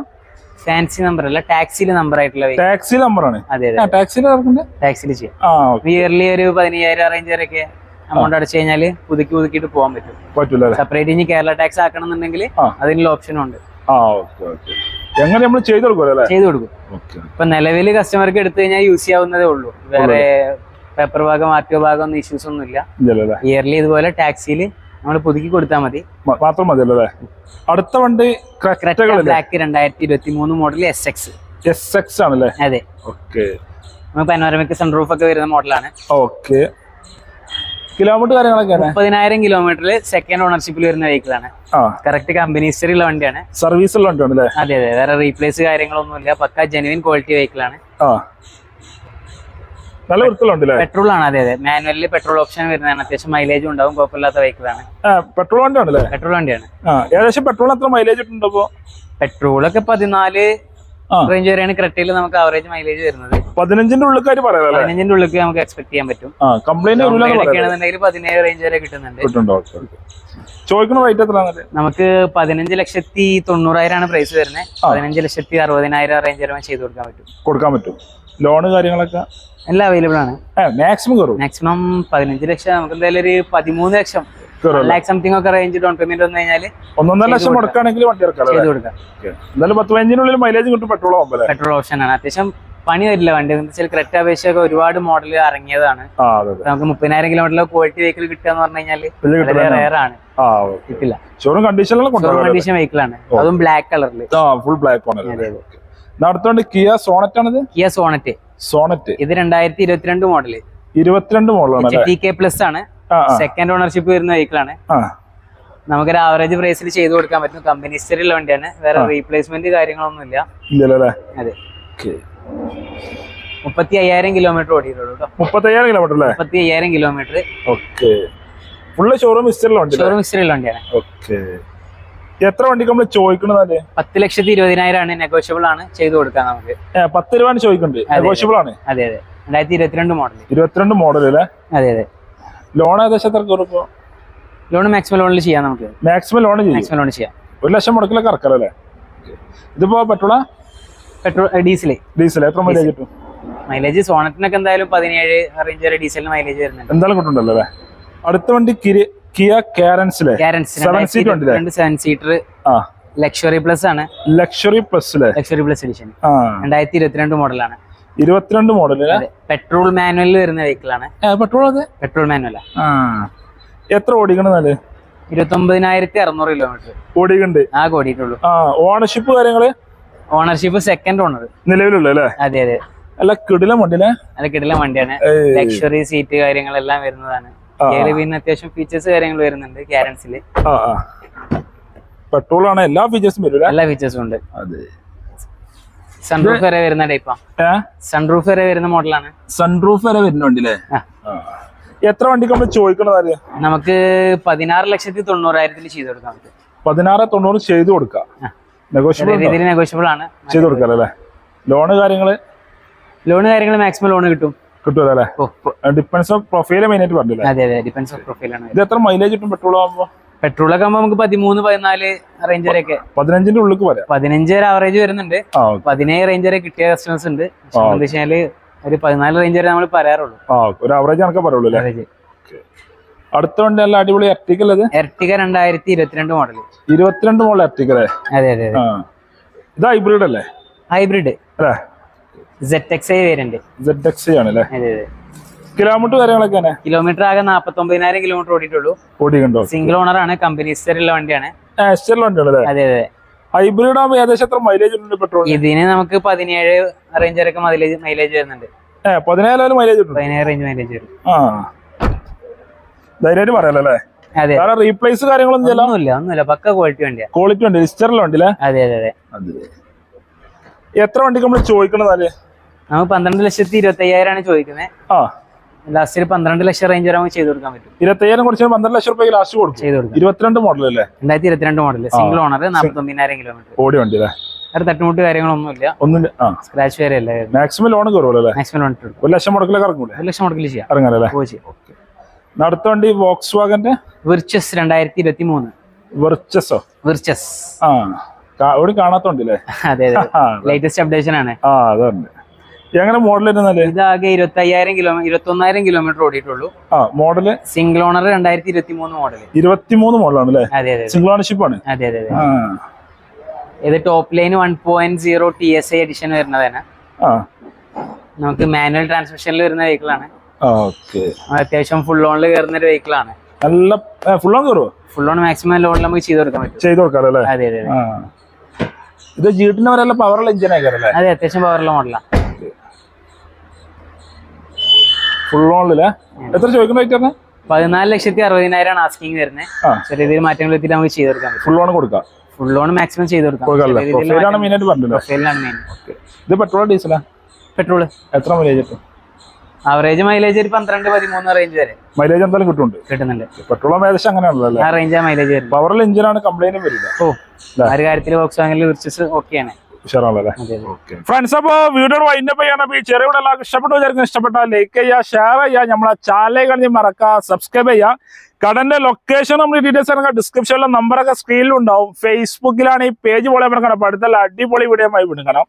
ഫാൻസി നമ്പർ അല്ല, ടാക്സിയിലെ നമ്പർ ആയിട്ടുള്ള ടാക്സി നമ്പറാണ്. അതെ അതെ, ടാക്സിയിൽ ചെയ്യാം. ഇയർലി ഒരു 15,000 റേഞ്ച് വരെയൊക്കെ എമൗണ്ട് അടച്ചു കഴിഞ്ഞാല് പുതുക്കിയിട്ട് പോകാൻ പറ്റും. സെപ്പറേറ്റ് ഇനി കേരള ടാക്സ് ആക്കണമെന്നുണ്ടെങ്കിൽ അതിനുള്ള ഓപ്ഷനും ഉണ്ട്. ചെയ്തു കൊടുക്കും. ഇപ്പൊ നിലവിൽ കസ്റ്റമർക്ക് എടുത്തു കഴിഞ്ഞാൽ യൂസ് ചെയ്യാവുന്നതേ ഉള്ളൂ. വേറെ പേപ്പർ ഭാഗം ആർട്ടിഒ ഭാഗം ഒന്നും ഇഷ്യൂസ് ഒന്നും ഇല്ല. ഇയർലി ഇതുപോലെ ടാക്സിയിൽ നമ്മൾ പുതുക്കി കൊടുത്താൽ മതി. മാത്രം മതിയല്ലേ? അടുത്ത വണ്ടി ബ്ലാക്ക് 2023 മോഡൽ SX ആണല്ലേ? അതെ. പനോരമിക് സൺറൂഫ് ഒക്കെ വരുന്ന മോഡലാണ്. കിലോമീറ്റർ കാര്യങ്ങളൊക്കെ 30,000 കിലോമീറ്ററിൽ സെക്കൻഡ് ഓണർഷിപ്പിൽ വരുന്ന വെഹിക്കിൾ ആണ്. കറക്റ്റ് കമ്പനി ഹിസ്റ്ററി ഉള്ള വണ്ടിയാണ്. സർവീസ് ഉള്ള വണ്ടിയാണ്. അതെ അതെ, വേറെ റീപ്ലേസ് കാര്യങ്ങളൊന്നും ഇല്ല. പക്ക ജെനുവിൻ ക്വാളിറ്റി വെഹിക്കിൾ ആണ്. നല്ല വൃത്തിയുണ്ടല്ലേ? പെട്രോൾ ആണ്. അതെ അതെ, മാനുവലിൽ പെട്രോൾ ഓപ്ഷൻ വരുന്നതാണ്. അത്യാവശ്യം മൈലേജ് ഉണ്ടാവും. കുഴപ്പമില്ലാത്ത വെഹിക്കിൾ ആണ്. പെട്രോൾ വണ്ടിയാണല്ലേ? പെട്രോൾ വണ്ടിയാണ്. ഏകദേശം പെട്രോൾ എത്ര മൈലേജ് കിട്ടുന്നുണ്ടോ? പെട്രോളൊക്കെ 14 റേഞ്ച് വരെയാണ് ക്രെറ്റയിൽ നമുക്ക് ആവറേജ് മൈലേജ് വരുന്നത്. 15ന്റെ ഉള്ളിൽ ഉള്ളിൽ നമുക്ക് എക്സ്പെക്ട് ചെയ്യാൻ പറ്റും. കംപ്ലൈന്റ് 17 റേഞ്ച് വരെ കിട്ടുന്നുണ്ട്. ചോദിക്കുന്ന റേറ്റ് എത്ര? നമുക്ക് 15,90,000 ആണ് പ്രൈസ് വരുന്നത്. 15,60,000 റേഞ്ച് വരെ ചെയ്ത് കൊടുക്കാൻ പറ്റും. ലോണ് കാര്യങ്ങളൊക്കെ എല്ലാം അവൈലബിൾ ആണ്. മാക്സിമം 15 ലക്ഷം. നമുക്ക് എന്തായാലും ഒരു 13 ലക്ഷം സംതിങ് ഒക്കെ റേഞ്ച് ഡൗൺ പേയ്മെന്റ് വന്നു കഴിഞ്ഞാൽ 1.5 ലക്ഷം മുടക്കാണെങ്കിൽ ചെയ്ത് കൊടുക്കാം. മൈലേജ് കിട്ടും. പെട്രോൾ ഓപ്ഷൻ ആണ്. അത്യാവശ്യം പണി വരില്ല വണ്ടി. ക്രെറ്റ അപേക്ഷയൊക്കെ ഒരുപാട് മോഡൽ ഇറങ്ങിയതാണ്. നമുക്ക് 30,000 കിലോമീറ്ററിലെ ക്വാളിറ്റി വെഹിക്കിൾ കിട്ടുക എന്ന് പറഞ്ഞു കഴിഞ്ഞാൽ റെയർ ആണ്. കിട്ടില്ല. ഷോറൂം കണ്ടീഷൻ വെഹിക്കിൾ ആണ്. അതും ബ്ലാക്ക് കളറിൽ. ഫുൾ ബ്ലാക്ക് ആണ്. അടുത്തോണ്ട് കിയ സോണറ്റ് ആണ്. കിയ സോണറ്റ് ഇത് 2022 മോഡല്. 22 മോഡലാണ്. TK പ്ലസ് ആണ്. സെക്കൻഡ് ഓണർഷിപ്പ് വരുന്ന വെഹിക്കിൾ ആണ്. നമുക്കൊരു ആവറേജ് പ്രൈസിൽ ചെയ്ത് കൊടുക്കാൻ പറ്റും. കമ്പനി ഹിസ്റ്ററി ഉള്ള വണ്ടിയാണ്. വേറെ റീപ്ലേസ്മെന്റ് കാര്യങ്ങളൊന്നും ഇല്ല. അതെ. 35,000 കിലോമീറ്റർ ഓടിയിട്ടുള്ളൂ. 35,000 കിലോമീറ്റർ അല്ലേ? 35,000 കിലോമീറ്റർ. ഷോറൂം ഹിസ്റ്ററി ഉള്ള വണ്ടിയാണ്. എത്ര വണ്ടിക്ക് നമ്മൾ ചോദിക്കുന്നത്? 10,20,000 ആണ്. നെഗോഷ്യബിൾ ആണ്. ചെയ്ത് കൊടുക്കാം നമുക്ക്. 10 രൂപ ചോദിക്കുന്നുണ്ട്. നെഗോഷ്യബിൾ ആണ്. അതെ അതെ, 2022 മോഡൽ. 22 മോഡൽ അല്ലേ? അതെ അതെ. ലോൺ ഏകദേശം എത്ര കുറവ്? ലോൺ മാക്സിമം ലോണിൽ ചെയ്യാം. നമുക്ക് മാക്സിമം ലോൺ ചെയ്യാം. 1 ലക്ഷം മുടക്കിലൊക്കെ ഇറക്കല്ലേ? ഇതിപ്പോ പെട്രോളാ ഡീസൽ എത്ര മൈലേജ് കിട്ടും? മൈലേജ് സോണറ്റിനൊക്കെ എന്തായാലും 17 റേഞ്ച് വരെ ഡീസലിന് മൈലേജ് വരുന്നുണ്ട്. എന്തായാലും കിട്ടുന്നുണ്ടല്ലോ അല്ലേ? അടുത്ത വണ്ടി Kia Carens 7 seater luxury plus ആണ്. ലക്ഷറി പ്ലസ് എഡിഷൻ 2022 മോഡലാണ്. 22 മോഡൽ. പെട്രോൾ മാനുവലിൽ വരുന്ന വെഹിക്കിൾ ആണ്. Petrol manual. എത്ര ഓടിക്കണെന്നാല്? 29,600 കിലോമീറ്റർ ഓടിക്കുന്നുണ്ട്. ഓടിയിട്ടുള്ളൂ. ഓണർഷിപ്പ് കാര്യങ്ങള്? ഓണർഷിപ്പ് സെക്കൻഡ് ഓണർ നിലവിലുള്ള അല്ലേ? അതെ അതെ. അല്ല കിടിലം വണ്ടിയിലെ? അല്ല കിടിലം വണ്ടിയാണ്. ലക്ഷറി സീറ്റ് കാര്യങ്ങളെല്ലാം വരുന്നതാണ്. പിന്നെ അത്യാവശ്യം ഫീച്ചേഴ്സ് കാര്യങ്ങൾ വരുന്നുണ്ട് കാരൻസില്. പെട്രോൾ ആണ്. എല്ലാ ഫീച്ചേഴ്സും വരും. എല്ലാ ഫീച്ചേഴ്സും ഉണ്ട്. സൺറൂഫ് വരെ വരുന്ന ടൈപ്പാ. സൺറൂഫ് വരെ വരുന്ന മോഡലാണ്. സൺറൂഫ് വരെ വരുന്നുണ്ടല്ലേ? എത്ര വണ്ടിക്ക് നമ്മൾ ചോദിക്കണത്? നമുക്ക് 16,90,000 ചെയ്ത് കൊടുക്കാം. 16,90,000 ചെയ്ത് കൊടുക്കാം. നെഗോഷ്യബിൾ ആണ്. ചെയ്ത് കൊടുക്കാം അല്ലേ? ലോണ് കാര്യങ്ങൾ മാക്സിമം ലോൺ കിട്ടും. കിട്ടുമല്ലേ? ഡിപ്പെൻസ് ഓഫ് പ്രൊഫൈൽ മെയിൻ ആയിട്ട് പറഞ്ഞില്ലേ? അതെ അതെ, ഡിപ്പെൻസ് ഓഫ് പ്രൊഫൈൽ ആണ്. ഇത് എത്ര മൈലേജ് കിട്ടും പെട്രോൾ ആകുമ്പോ? പെട്രോളൊക്കെ ആകുമ്പോൾ നമുക്ക് 13-14 റേഞ്ച് വരെയൊക്കെ. 15ന്റെ ഉള്ളിൽ വരാം. 15 വരെ ആവറേജ് വരുന്നുണ്ട്. 17 റേഞ്ച് വരെ കിട്ടിയ കസ്റ്റമേഴ്സ് ഉണ്ട്. എന്താ വെച്ചാല് ഒരു 14 റേഞ്ച് വരെ നമ്മൾ പറയാറുള്ളൂ. ഒരു ആവറേജ് കണക്കെ പറയുള്ളൂ. അടുത്ത വണ്ടി നല്ല അടിപൊളി എർട്ടിക അല്ലേ? Ertiga 2022 model. 22 മോഡൽ എർട്ടിക അല്ലേ? അതെ അതെ. ഇത് ഹൈബ്രിഡ് അല്ലേ? Hybrid ZXi variant. ZXi ആണല്ലേ? അതെ അതെ. കിലോമീറ്റർ കാര്യങ്ങളൊക്കെ? കിലോമീറ്റർ ആകെ 49,000 കിലോമീറ്റർ ഓടിയിട്ടുള്ളൂ. സിംഗിൾ ഓണർ ആണ്. കമ്പനി ഹിസ്റ്ററിയുള്ള വണ്ടിയാണ്. അതെ അതെ. ഹൈബ്രിഡ് ആകുമ്പോൾ ഏകദേശം എത്ര മൈലേജ് ഉണ്ട് പെട്രോൾ? ഇതിന് നമുക്ക് 17 റേഞ്ച് വരെ മൈലേജ് വരുന്നുണ്ട്. 17 മൈലേജ് 17 റേഞ്ച് മൈലേജ് വരും. ധൈര്യമായിട്ട് പറയാലോ അല്ലേ? അതെ വേറെ റീപ്ലേസ് കാര്യങ്ങളൊന്നും ചെയ്യാം ഒന്നുമില്ല പക്ക ക്വാളിറ്റി വണ്ടിയാ. ക്വാളിറ്റി ഉണ്ട്, ലിസ്റ്ററിലുണ്ടല്ലേ? അതെ അതെ അതെ. എത്ര വണ്ടിക്ക് നമ്മൾ ചോദിക്കണത്? നമുക്ക് 12,25,000 ചോദിക്കുന്നത്. ആ, ലാസ്റ്റ് 12 ലക്ഷം റേഞ്ച് വരെ നമുക്ക് ചെയ്ത് കൊടുക്കാൻ പറ്റും. 25,000 കുറച്ച് 12 ലക്ഷം രൂപ ലാസ്റ്റ് കൊടുക്കും. ചെയ്ത് കൊടുക്കും. 22 മോഡൽ അല്ലേ? 2022 മോഡൽ, സിംഗിൾ ഓണർ, 49,000 കിലോമീറ്റർ ഓടി വണ്ടി അല്ലേ? ഒരു തട്ടുമുട്ട് കാര്യങ്ങളൊന്നുമില്ല, സ്ക്രാച്ച് വരെ അല്ലേ. മാക്സിമം ലോൺ കയറുമല്ലോ? മാക്സിമം ലോൺ 1 ലക്ഷം മുടക്കിലൊക്കെ ഇറങ്ങൂലേ? 1 ലക്ഷം മുടക്കിൽ ചെയ്യാം. ഇറങ്ങാനല്ലേ? അടുത്ത വണ്ടി വോക്സ് വാഗന്റെ വിർച്ചസ് 2023. വിർച്ചസോ? വിർച്ചസ്. ആ, ഇവിടെ കാണാത്തോണ്ടല്ലേ? അതെ അതെ, ലേറ്റസ്റ്റ് അപ്ഡേഷൻ ആണ്. ആ, അതുണ്ട്. എങ്ങനെ മോഡൽ ഇതാകെ 21,000 കിലോമീറ്റർ ഓടിയിട്ടുള്ളൂ. ആ, മോഡല് സിംഗിൾ ഓണർ 2023 മോഡൽ. 23 മോഡലാണ് അല്ലേ? അതെ അതെ, സിംഗിൾ ഓണർഷിപ്പ് ആണ്. അതെ അതെ. ഇത് ടോപ്പ് ലൈൻ 1.0 TSI എഡിഷൻ വരുന്നതാണ്. നമുക്ക് മാനുവൽ ട്രാൻസ്മിഷനിൽ വരുന്ന വെഹിക്കിൾ ആണ്. അത്യാവശ്യം ഫുൾ ഓണിൽ കയറുന്ന ഒരു വെഹിക്കിൾ ആണ്. നല്ല ഫുൾ ഓൺ കയറുമോ? ഫുൾ ഓൺ മാക്സിമം ലോണിൽ നമുക്ക് ചെയ്ത് കൊടുക്കാൻ പറ്റും. ചെയ്ത് കൊടുക്കാം അല്ലേ? അതെ അതെ. ഇത് ജീട്ടിന് വരെ പവറുള്ള എഞ്ചിൻ ആയിക്കാറല്ലേ? അതെ, അത്യാവശ്യം പവറുള്ള മോഡലാണ്. ഫുൾ ഓണില് എത്ര ചോദിക്കുന്ന റേറ്റ് ആണ്? 14,60,000 ആസ്കിങ് വരുന്നത്. ചെറിയ രീതിയിൽ മാറ്റങ്ങൾ എത്തിയിട്ട് നമുക്ക് ചെയ്ത് കൊടുക്കാൻ പറ്റും. ഫുൾ ഓൺ കൊടുക്കാം. ഫുൾ ഓൺ മാക്സിമം ചെയ്ത് കൊടുക്കാം. ഇത് പെട്രോൾ ഡീസലാ? പെട്രോൾ. എത്ര മൈലേജ് കിട്ടും? ആവറേജ് മൈലേജ് 12-13 റേഞ്ച് വരെ മൈലേജ് എന്തായാലും കിട്ടുന്നുണ്ട്. പെട്രോൾ ഏകദേശം അങ്ങനെയാണല്ലോ? ആ റേഞ്ച് മൈലേജ് വരും. പവറുള്ള എഞ്ചിനാണ്, കംപ്ലൈന്റ് വരില്ല. ഓ, ആ ഒരു കാര്യത്തിൽ വോക്സ് വാഗനിൽ വിർച്ചസ് ഓക്കെയാണ്. ഫ്രണ്ട്സ്, അപ്പൊ വീഡിയോ വൈൻഡപ്പ് ചെയ്യണം. ഈ ചെറിയ എല്ലാവർക്കും ഇഷ്ടപ്പെട്ടു വിചാരിക്കും. ഇഷ്ടപ്പെട്ടാൽ ലൈക്ക് ചെയ്യുക, ഷെയർ ചെയ്യുക, നമ്മളെ ചാനൽ കഴിഞ്ഞ് മറക്കുക, സബ്സ്ക്രൈബ് ചെയ്യുക. കടന്റെ ലൊക്കേഷൻ നമ്മൾ ഡീറ്റെയിൽസ് ഡിസ്ക്രിപ്ഷനിലെ നമ്പറൊക്കെ സ്ക്രീനിൽ ഉണ്ടാവും. ഫേസ്ബുക്കിലാണ് ഈ പേജ് പോലെ കാണാം. അടുത്തുള്ള അടിപൊളി വീഡിയോ ആയി വിടുക്കണം.